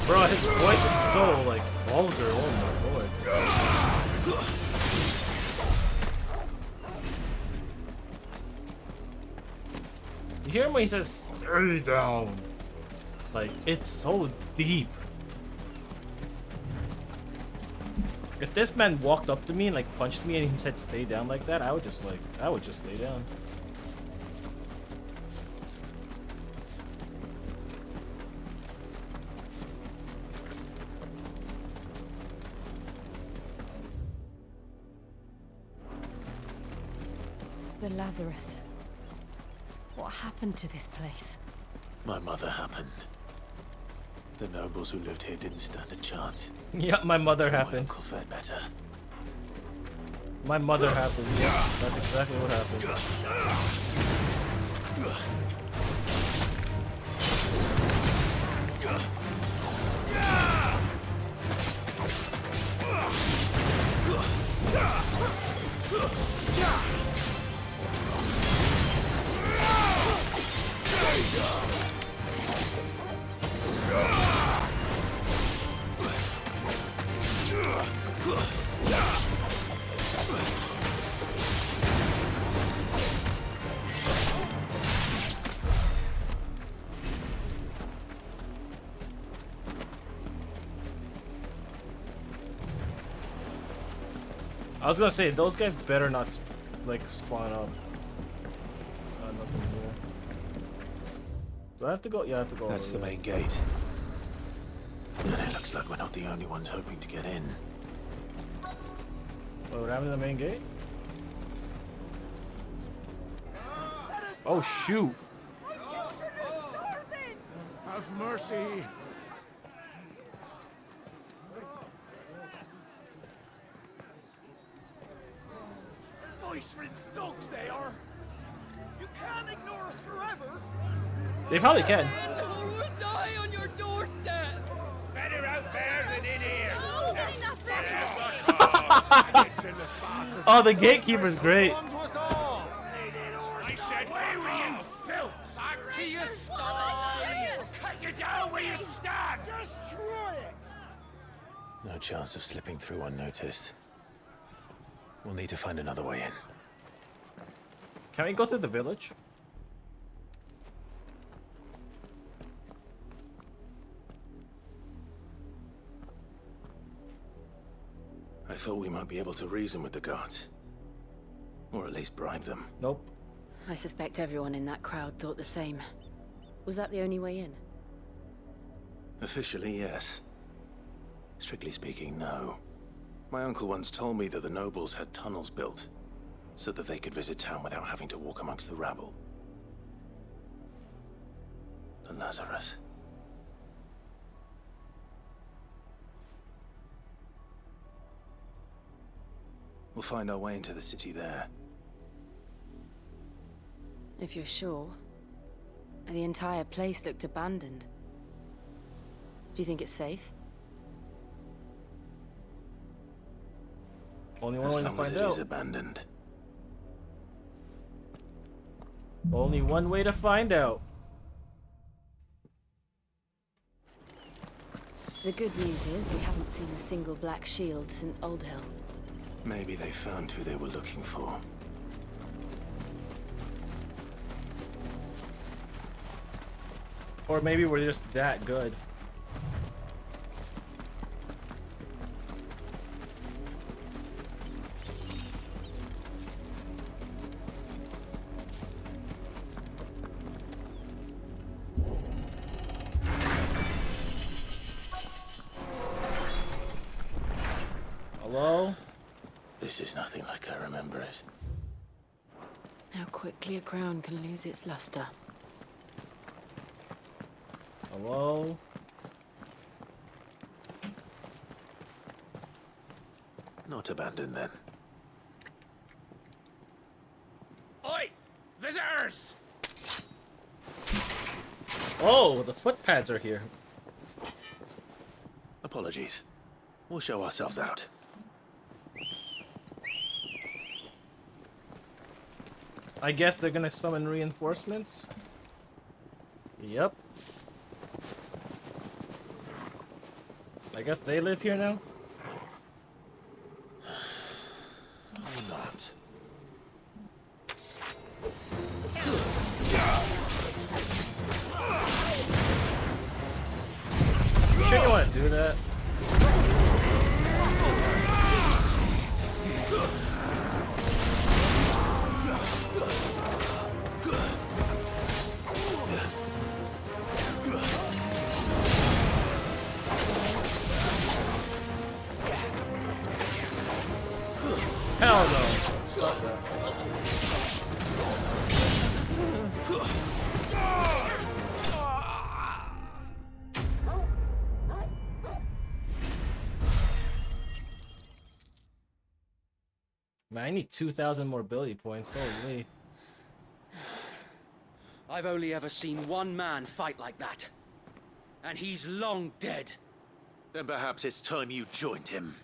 Bro, his voice is so like vulgar. Oh my lord. You hear him when he says "stay down"? Like it's so deep. If this man walked up to me and like punched me and he said "stay down" like that, I would just lay down. The Lazarus. What happened to this place? My mother happened. The nobles who lived here didn't stand a chance. Yeah, my mother My happened. uncle fared better. My mother happened. Yeah, that's exactly what happened. I was gonna say those guys better not like spawn up. Nothing here. Do I have to go? Yeah, I have to go. That's the main gate. And it looks like we're not the only ones hoping to get in. What happened to the main gate? Oh shoot! My children are starving! Have mercy. Voice-rinsed dogs they are. You can't ignore us forever. They probably can. Who will die on your doorstep? Better out there than in here. Oh, the gatekeeper's great. I said, where were you, filth? Back to your stall. Cut you down where you stand. Destroy it. No chance of slipping through unnoticed. We'll need to find another way in. Can we go through the village? I thought we might be able to reason with the guards. Or at least bribe them. Nope. I suspect everyone in that crowd thought the same. Was that the only way in? Officially, yes. Strictly speaking, no. My uncle once told me that the nobles had tunnels built, so that they could visit town without having to walk amongst the rabble. The Lazarus. We'll find our way into the city there. If you're sure. The entire place looked abandoned. Do you think it's safe? Only one As way to long as find it is out. abandoned. Only one way to find out. The good news is we haven't seen a single black shield since Old Hill. Maybe they found who they were looking for. Or maybe we're just that good. Hello? This is nothing like I remember it. How quickly a crown can lose its luster. Hello? Not abandoned then. Oi! Visitors! Oh, the footpads are here. Apologies. We'll show ourselves out. I guess they're gonna summon reinforcements? Yep. I guess they live here now? Or not. You sure you wanna do that? Hell no. Stop that. Man, I need 2,000 more ability points. Holy. I've only ever seen one man fight like that. And he's long dead. Then perhaps it's time you joined him.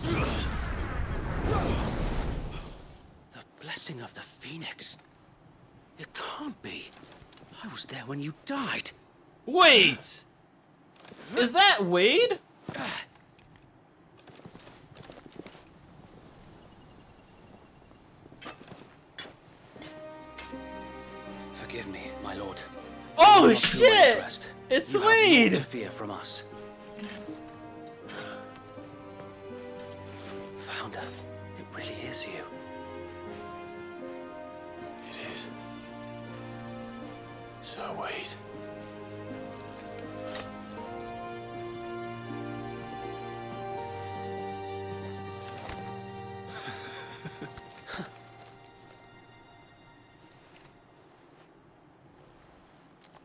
The blessing of the Phoenix. It can't be. I was there when you died. Wait! Is that Wade? Forgive me, my lord. Oh You are too well shit! dressed. It's You have Wade! naught to fear from us. Founder, it really is you. It is. So wait.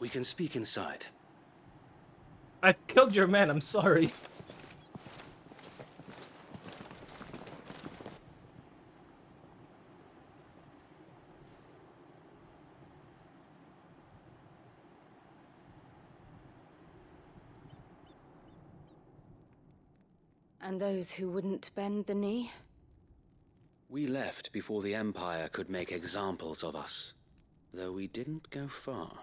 We can speak inside. I killed your man, I'm sorry. And those who wouldn't bend the knee? We left before the Empire could make examples of us, though we didn't go far.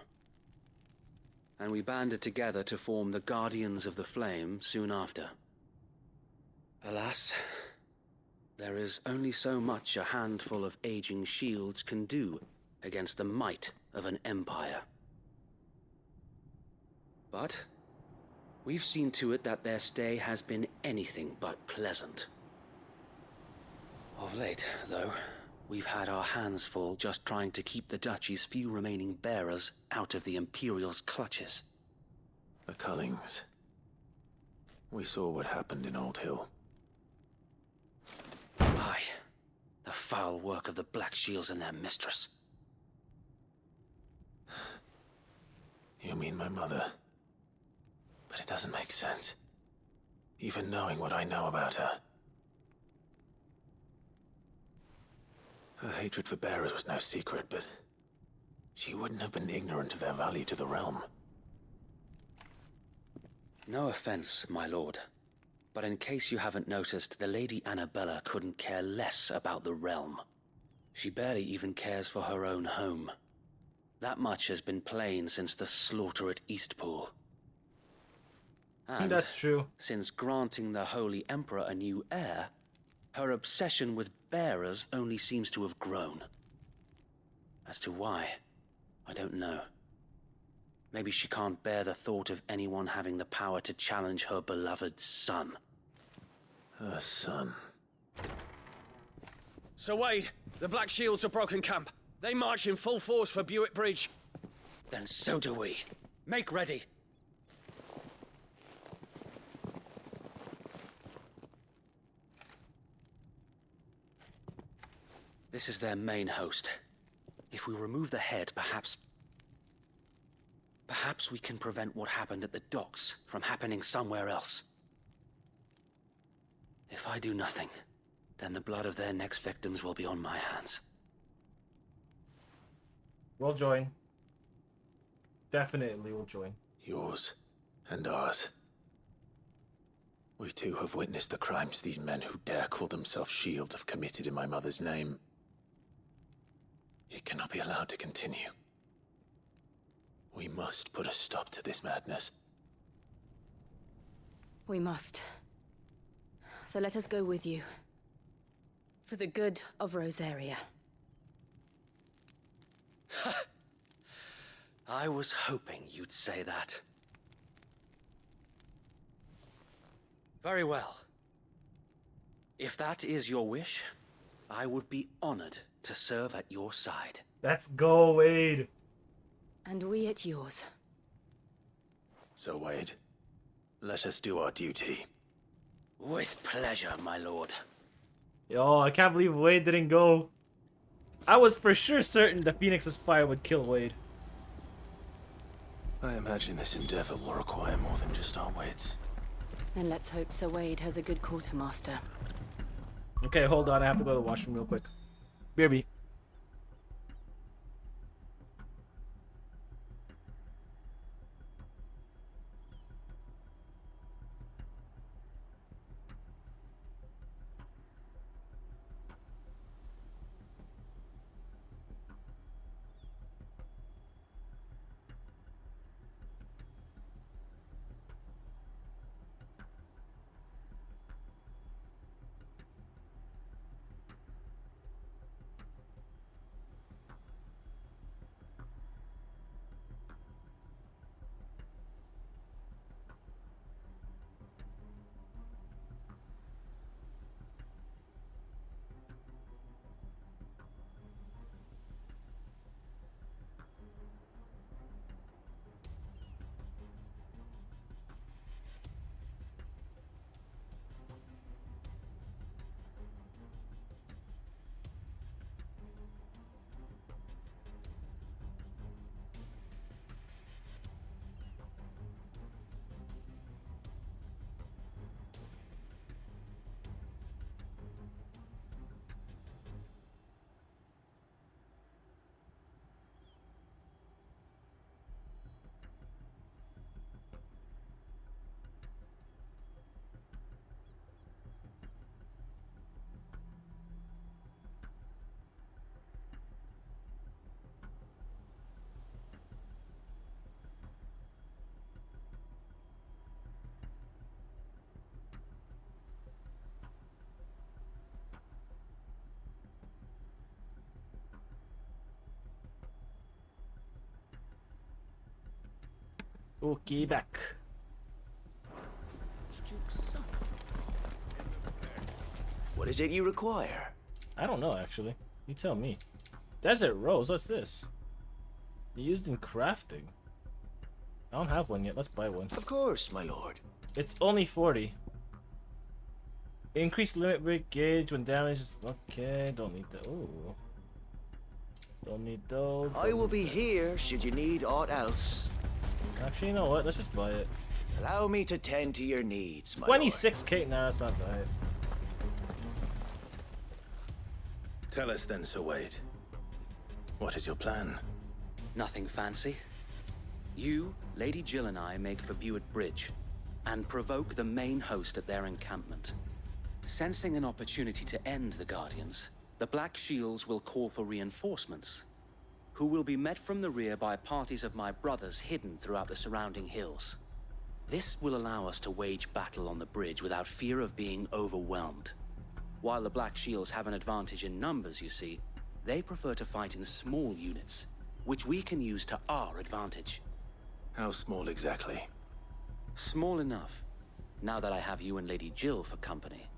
And we banded together to form the Guardians of the Flame soon after. Alas, there is only so much a handful of aging shields can do against the might of an empire. But we've seen to it that their stay has been anything but pleasant. Of late, though, we've had our hands full just trying to keep the Duchy's few remaining bearers out of the Imperial's clutches. The Cullings. We saw what happened in Old Hill. Aye, the foul work of the Black Shields and their mistress. You mean my mother? But it doesn't make sense. Even knowing what I know about her. Her hatred for bearers was no secret, but she wouldn't have been ignorant of their value to the realm. No offense, my lord, but in case you haven't noticed, the Lady Annabella couldn't care less about the realm. She barely even cares for her own home. That much has been plain since the slaughter at Eastpool. And that's true. Since granting the Holy Emperor a new heir, her obsession with bearers only seems to have grown. As to why, I don't know. Maybe she can't bear the thought of anyone having the power to challenge her beloved son. Her son. Sir Wade, the Black Shields have broken camp. They march in full force for Buick Bridge. Then so do we. Make ready. This is their main host. If we remove the head, perhaps we can prevent what happened at the docks from happening somewhere else. If I do nothing, then the blood of their next victims will be on my hands. We'll join. Definitely will join. Yours and ours. We too have witnessed the crimes these men who dare call themselves shields have committed in my mother's name. It cannot be allowed to continue. We must put a stop to this madness. We must. So let us go with you. For the good of Rosaria. I was hoping you'd say that. Very well. If that is your wish, I would be honored to serve at your side. Let's go, Wade. And we at yours. So, Wade, let us do our duty. With pleasure, my lord. Yo, I can't believe Wade didn't go. I was for sure certain the Phoenix's fire would kill Wade. I imagine this endeavor will require more than just our wits. Then let's hope Sir Wade has a good quartermaster. Okay, hold on. I have to go to the washroom real quick. BRB. Okay, back. What is it you require? I don't know, actually. You tell me. Desert Rose, what's this? Used in crafting. I don't have one yet. Let's buy one. Of course, my lord. It's only 40. Increase limit break gauge when damage is... Okay, don't need that. Ooh. Don't need those. I will be here should you need aught else. Actually, you know what? Let's just buy it. Allow me to tend to your needs, my 26k? Nah, that's not bad. Tell us then, Sir Wade. What is your plan? Nothing fancy. You, Lady Jill and I make for Buick Bridge and provoke the main host at their encampment. Sensing an opportunity to end the Guardians, The Black Shields will call for reinforcements, who will be met from the rear by parties of my brothers hidden throughout the surrounding hills. This will allow us to wage battle on the bridge without fear of being overwhelmed. While the Black Shields have an advantage in numbers, you see, they prefer to fight in small units, which we can use to our advantage. How small exactly? Small enough, now that I have you and Lady Jill for company.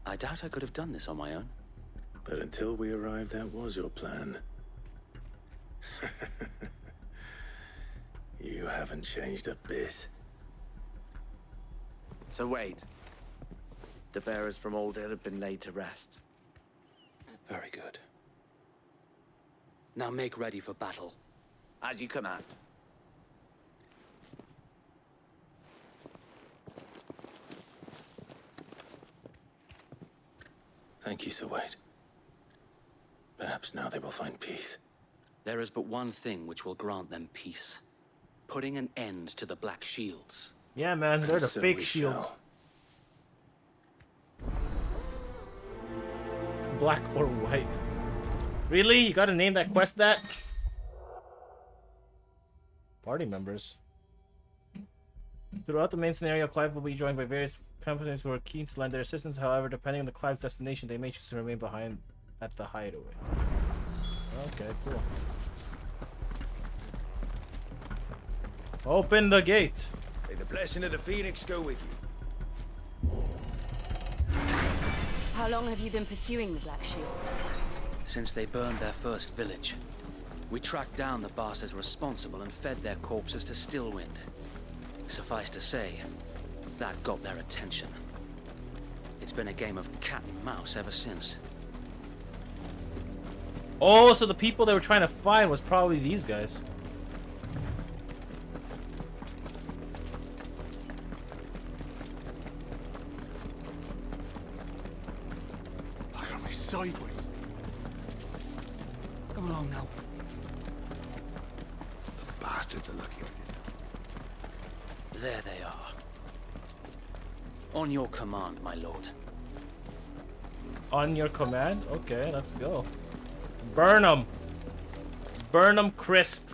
I doubt I could have done this on my own. But until we arrived, that was your plan. You haven't changed a bit. So wait. The bearers from Old Hill have been laid to rest. Very good. Now make ready for battle. As you command. Thank you, Sir Wade. Perhaps now they will find peace. There is but one thing which will grant them peace. Putting an end to the Black Shields. Yeah, man, they're the So fake we shields. shall. Black or white. Really? You gotta name that quest that? Party members. Throughout the main scenario, Clive will be joined by various companies who are keen to lend their assistance. However, depending on the Clive's destination, they may choose to remain behind at the hideaway. Okay, cool. Open the gate. May the blessing of the Phoenix go with you. How long have you been pursuing the Black Shields? Since they burned their first village, we tracked down the bastards responsible and fed their corpses to Stillwind. Suffice to say, that got their attention. It's been a game of cat and mouse ever since. Oh, so the people they were trying to find was probably these guys. Look at me sideways. Come along now. The bastards are lucky I didn't. There they are. On your command, my lord. On your command? Okay, let's go. Burn them. Burn them crisp.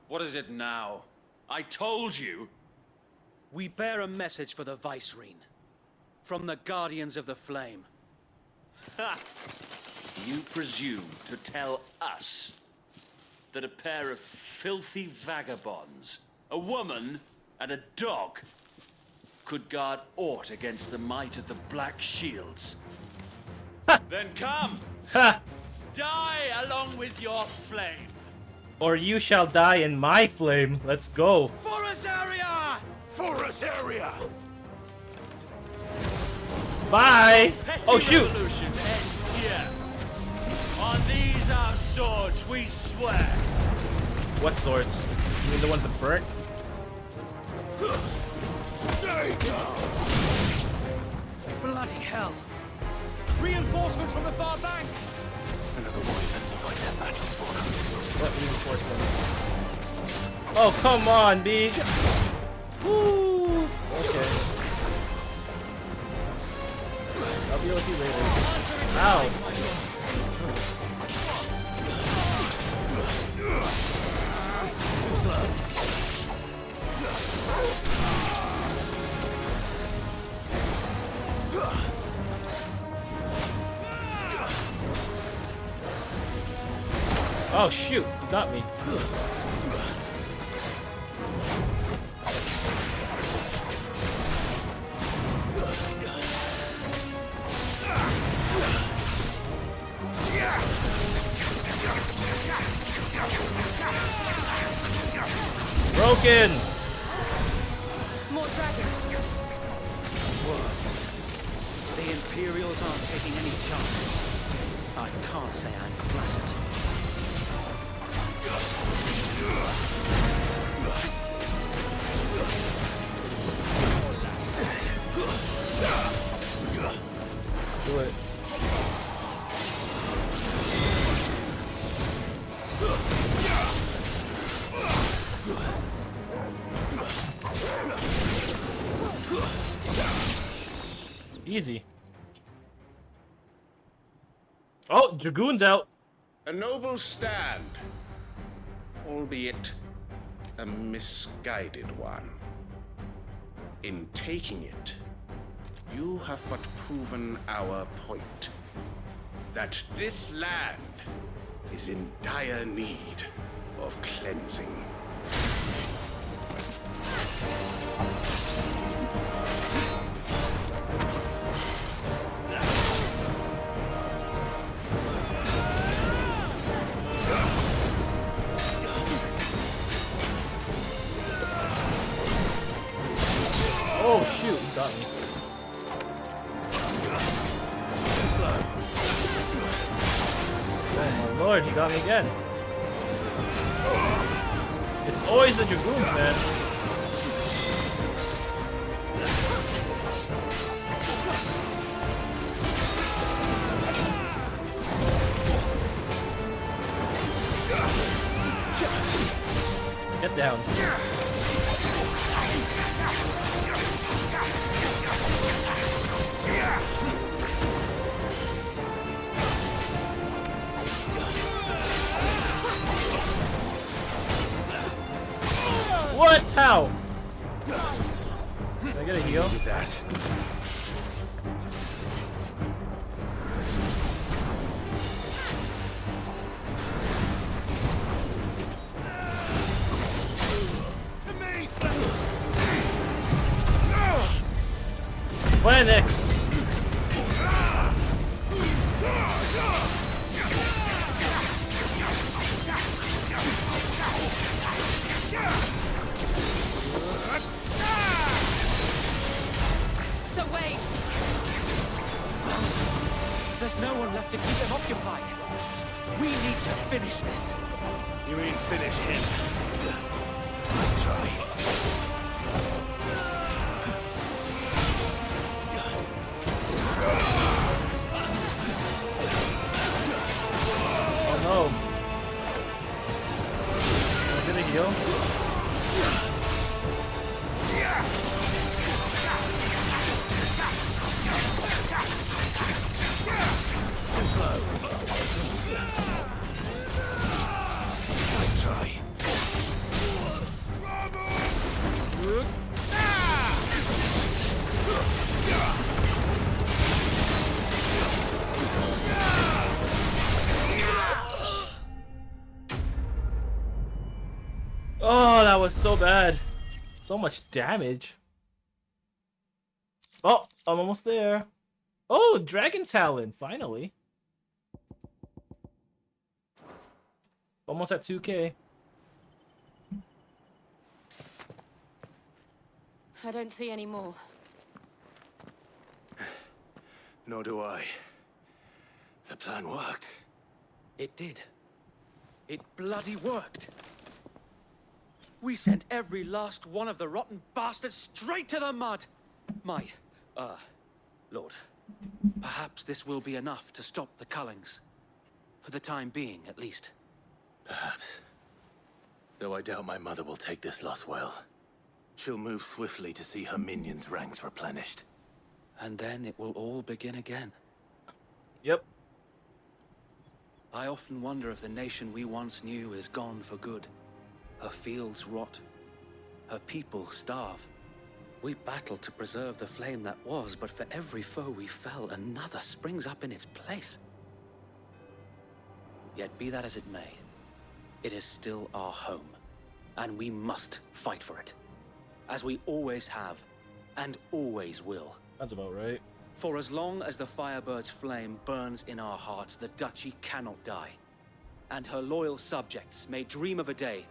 What is it now? I told you! We bear a message for the Vicereine. From the Guardians of the Flame. Ha! You presume to tell us that a pair of filthy vagabonds, a woman and a dog, could guard aught against the might of the Black Shields? Then come! Ha! Die along with your flame! Or you shall die in my flame. Let's go. Forest area! Forest area! Bye! Petty Oh, shoot! revolution ends here. On these our swords we swear. What swords? You mean the ones that burnt? Stay down! Bloody hell! Reinforcements from the far bank! Another wyvern to fight their battles for them. What reinforcements? Oh, come on, B. Woo! Okay. I'll deal with you later. Ow! Oh shoot, you got me. Broken! More dragons. The Imperials aren't taking any chances. I can't say I'm flattered. Do it. Easy. Oh, Dragoon's out. A noble stand, albeit a misguided one. In taking it, you have but proven our point. That this land is in dire need of cleansing. Oh shoot, he got me. Oh my lord, he got me again. It's always the Dragoons, man. Get down. What? How? Can I get a heal? Phoenix! So wait! There's no one left to keep them occupied. We need to finish this. You mean finish him? Let's try. Oh no. Can I get a heal? Too slow. Let's try. Oh, that was so bad. So much damage. Oh, I'm almost there. Oh, Dragon Talon, finally. Almost at 2K. I don't see any more. Nor do I. The plan worked. It did. It bloody worked. We sent every last one of the rotten bastards straight to the mud. My, Lord, perhaps this will be enough to stop the Cullings. For the time being, at least. Perhaps. Though I doubt my mother will take this loss well. She'll move swiftly to see her minions' ranks replenished. And then it will all begin again. Yep. I often wonder if the nation we once knew is gone for good. Her fields rot. Her people starve. We battle to preserve the flame that was, but for every foe we fell, another springs up in its place. Yet be that as it may, it is still our home, and we must fight for it. As we always have, and always will. That's about right. For as long as the Firebird's flame burns in our hearts, the Duchy cannot die. And her loyal subjects may dream of a day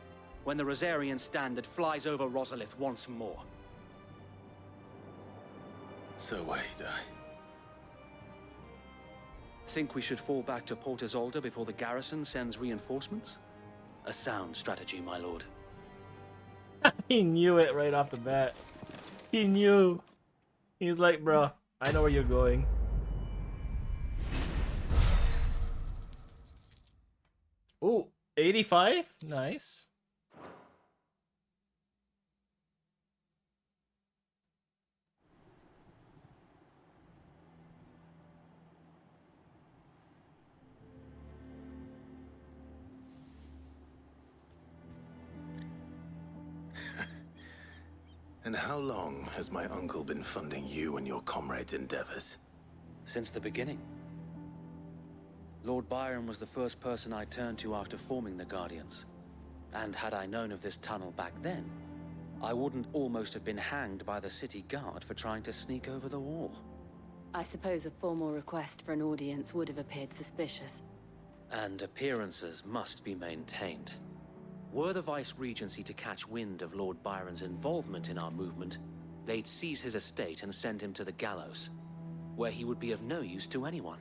when the Rosarian standard flies over Rosalith once more. So wait, Think we should fall back to Port Isolde before the garrison sends reinforcements? A sound strategy, my lord. He knew it right off the bat. He knew. He's like, bro, I know where you're going. Ooh, 85? Nice. And how long has my uncle been funding you and your comrades' endeavors? Since the beginning. Lord Byron was the first person I turned to after forming the Guardians. And had I known of this tunnel back then, I wouldn't almost have been hanged by the city guard for trying to sneak over the wall. I suppose a formal request for an audience would have appeared suspicious. And appearances must be maintained. Were the Vice-Regency to catch wind of Lord Byron's involvement in our movement, they'd seize his estate and send him to the gallows, where he would be of no use to anyone.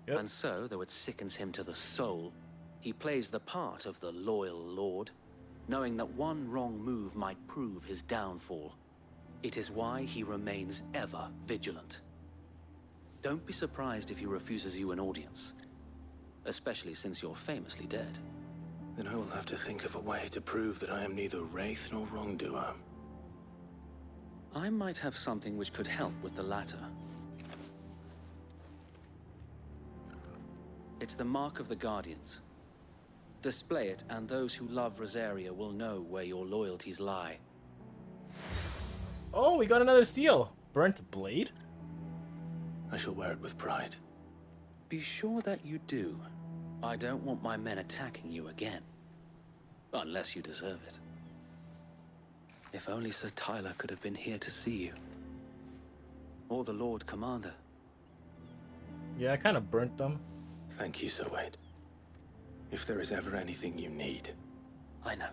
Yep. And so, though it sickens him to the soul, he plays the part of the loyal lord, knowing that one wrong move might prove his downfall. It is why he remains ever vigilant. Don't be surprised if he refuses you an audience, especially since you're famously dead. Then I will have to think of a way to prove that I am neither wraith nor wrongdoer. I might have something which could help with the latter. It's the mark of the Guardians. Display it, and those who love Rosaria will know where your loyalties lie. Oh, we got another seal. Burnt blade? I shall wear it with pride. Be sure that you do. I don't want my men attacking you again. Unless you deserve it. If only Sir Tyler could have been here to see you. Or the Lord Commander. Yeah, I kind of burnt them. Thank you, Sir Wade. If there is ever anything you need. I know.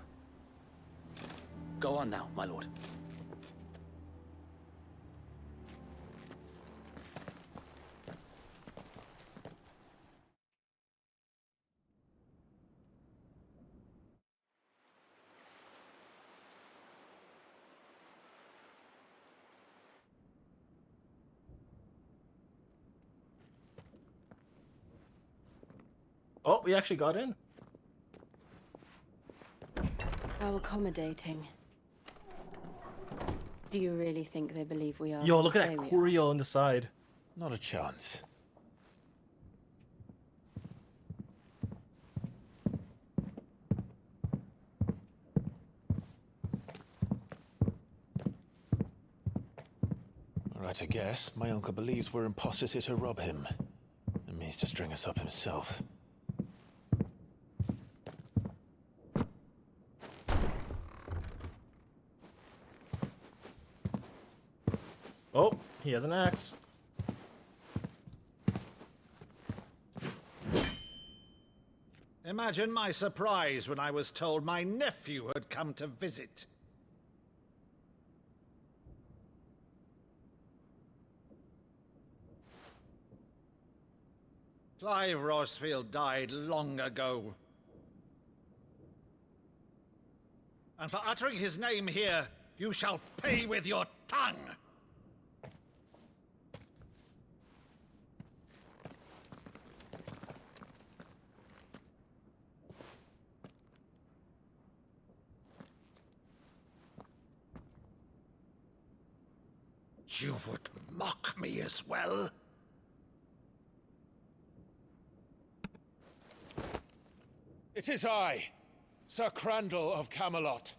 Go on now, my lord. Oh, we actually got in. How accommodating. Do you really think they believe we are? Yo, who look at say that we are? Curiel on the side. Not a chance. Alright, I guess. My uncle believes we're imposters here to rob him. And means to string us up himself. Oh, he has an axe. Imagine my surprise when I was told my nephew had come to visit. Clive Rosfield died long ago. And for uttering his name here, you shall pay with your tongue! You would mock me as well? It is I, Sir Crandall of Camelot,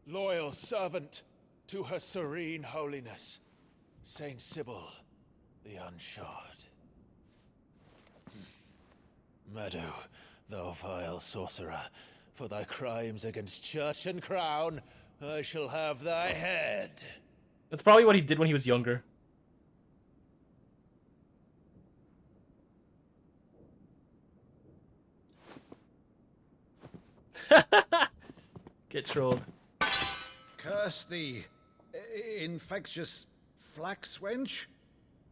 loyal servant to Her Serene Holiness, Saint Sybil the Unshod. Meadow, thou vile sorcerer, for thy crimes against church and crown, I shall have thy head. That's probably what he did when he was younger. Get trolled. Curse thee, infectious flax wench.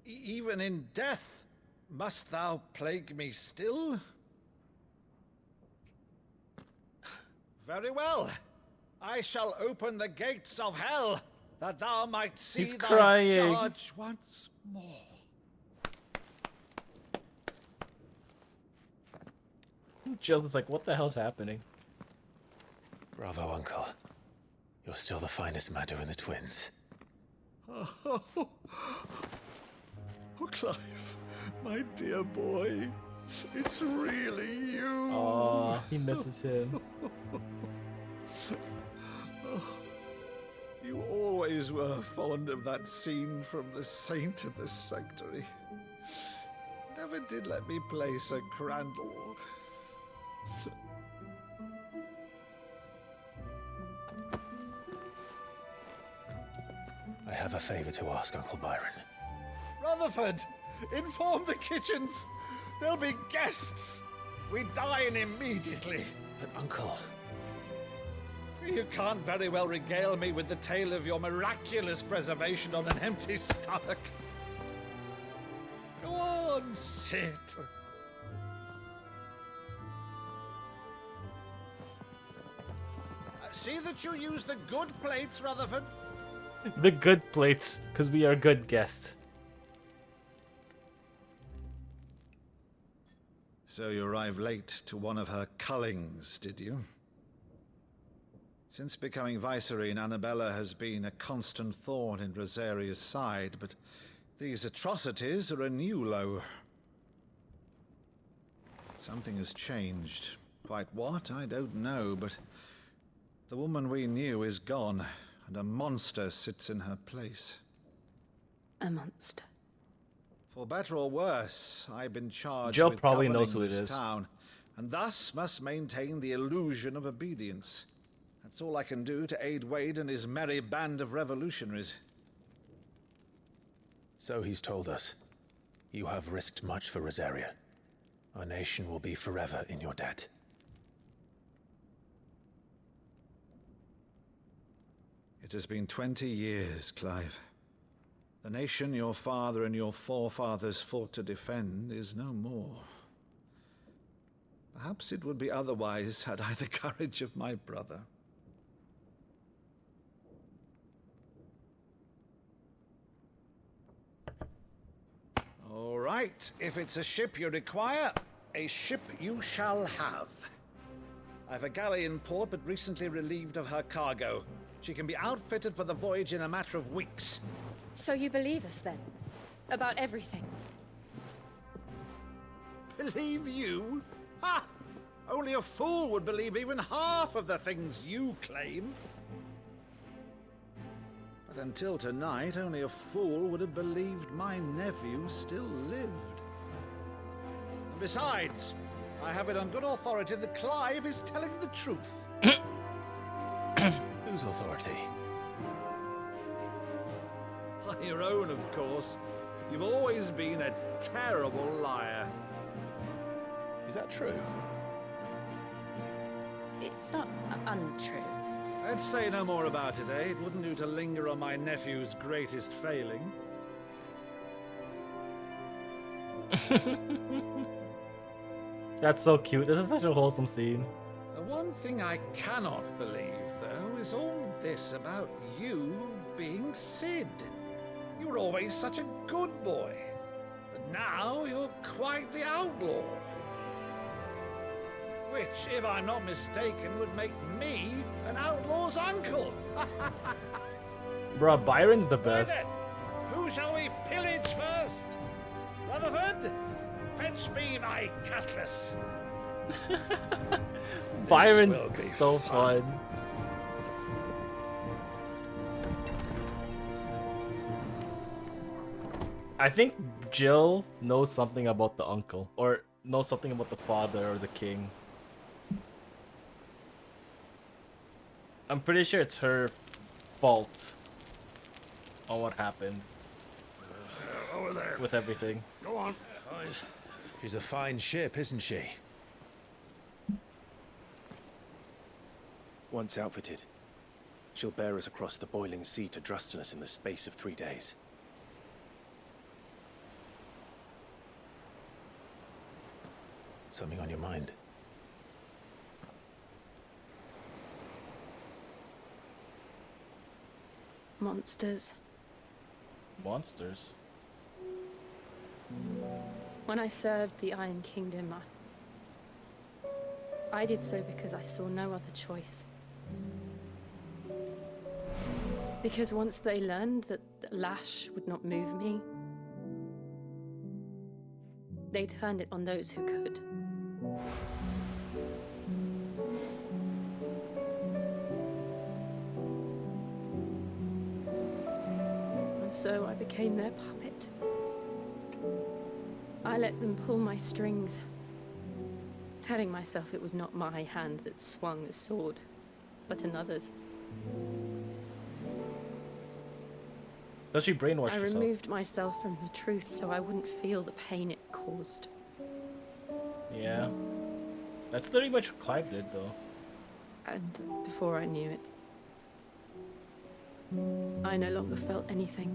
Even in death, must thou plague me still? Very well. I shall open the gates of hell, that thou might see He's thy crying. charge once more. Jilton's like, what the hell's happening? Bravo, Uncle. You're still the finest Meadow in the twins. Oh, Clive, my dear boy, it's really you. Aw, he misses him. You always always were fond of that scene from The Saint and the Sanctuary. Never did let me play Sir Crandall. I have a favor to ask, Uncle Byron. Rutherford, inform the kitchens. There'll be guests. We dine immediately. But, Uncle... You can't very well regale me with the tale of your miraculous preservation on an empty stomach. Go on, sit. See that you use the good plates, Rutherford. The good plates, because we are good guests. So you arrived late to one of her cullings, did you? Since becoming Vicereine, Annabella has been a constant thorn in Rosaria's side, but these atrocities are a new low. Something has changed. Quite what, I don't know, but the woman we knew is gone, and a monster sits in her place. A monster. For better or worse, I've been charged Joe with probably governing knows who it this is. town, and thus must maintain the illusion of obedience. That's all I can do to aid Wade and his merry band of revolutionaries. So he's told us. You have risked much for Rosaria. Our nation will be forever in your debt. It has been 20 years, Clive. The nation your father and your forefathers fought to defend is no more. Perhaps it would be otherwise had I the courage of my brother. All right, if it's a ship you require, a ship you shall have. I've a galley in port, but recently relieved of her cargo. She can be outfitted for the voyage in a matter of weeks. So you believe us then? About everything? Believe you? Ha! Only a fool would believe even half of the things you claim. But until tonight, only a fool would have believed my nephew still lived. And besides, I have it on good authority that Clive is telling the truth. Whose authority? By your own, of course. You've always been a terrible liar. Is that true? It's not untrue. Let's say no more about it, eh? It wouldn't do to linger on my nephew's greatest failing. That's so cute. This is such a wholesome scene. The one thing I cannot believe, though, is all this about you being Sid. You were always such a good boy, but now you're quite the outlaw. Which, if I'm not mistaken, would make me an outlaw's uncle. Bruh, Byron's the Right best. then, who shall we pillage first? Rutherford, fetch me my cutlass. Byron's will be so fun. I think Jill knows something about the uncle, or knows something about the father or the king. I'm pretty sure it's her fault on what happened Over there. with everything. Go on. She's a fine ship, isn't she? Once outfitted, she'll bear us across the boiling sea to Drustinus in the space of 3 days. Something on your mind? Monsters. Monsters? When I served the Iron Kingdom, I did so because I saw no other choice. Because once they learned that the lash would not move me, they turned it on those who could. so I became their puppet. I let them pull my strings, telling myself it was not my hand that swung the sword, but another's. Does she brainwash I herself? removed myself from the truth so I wouldn't feel the pain it caused. Yeah. That's literally what Clive did, though. And before I knew it, I no longer felt anything.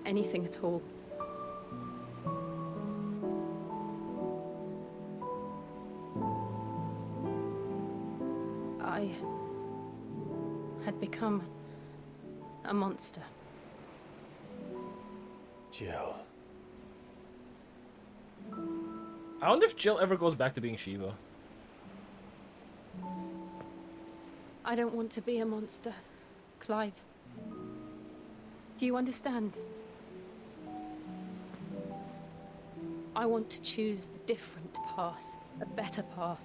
Anything at all. I had become a monster. Jill. I wonder if Jill ever goes back to being Shiva. I don't want to be a monster, Clive. Do you understand? I want to choose a different path, a better path.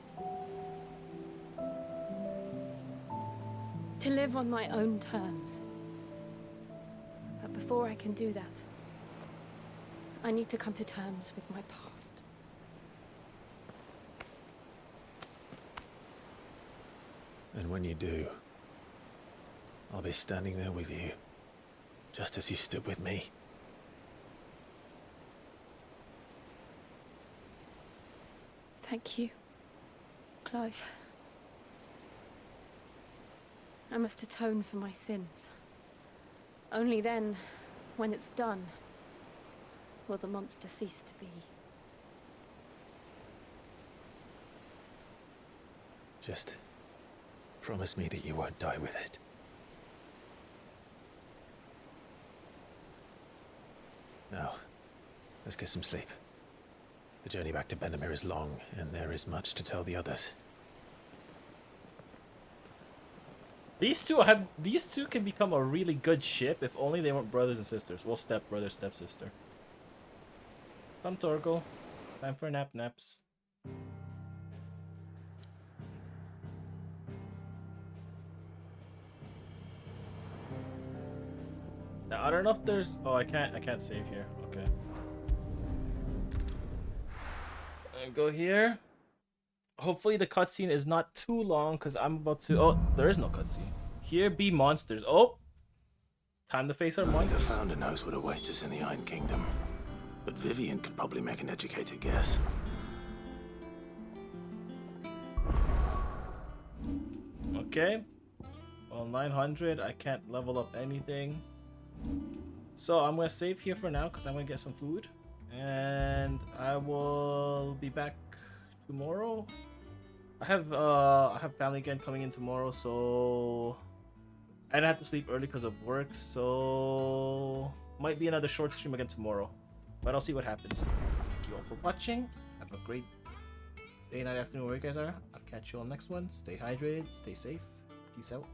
To live on my own terms. But before I can do that, I need to come to terms with my past. And when you do, I'll be standing there with you, just as you stood with me. Thank you, Clive. I must atone for my sins. Only then, when it's done, will the monster cease to be. Just promise me that you won't die with it. Now, let's get some sleep. The journey back to Benamir is long, and there is much to tell the others. These two can become a really good ship if only they weren't brothers and sisters. Well, step-brother, step-sister. Come, Torgo. Time for naps. Now, I don't know if there's... Oh, I can't save here. Okay. And go here. Hopefully the cutscene is not too long, because I'm about to... Oh, there is no cutscene. Here be monsters. Oh! Time to face our Only monsters. the Founder knows what awaits us in the Iron Kingdom. But Vivian could probably make an educated guess. Okay. Well, 900. I can't level up anything. So I'm going to save here for now, because I'm going to get some food. And I will be back tomorrow. I have family again coming in tomorrow, so and I have to sleep early because of work, so might be another short stream again tomorrow, but I'll see what happens. Thank you all for watching. Have a great day, night, afternoon, wherever you guys are. I'll catch you on the next one. Stay hydrated, stay safe. Peace out.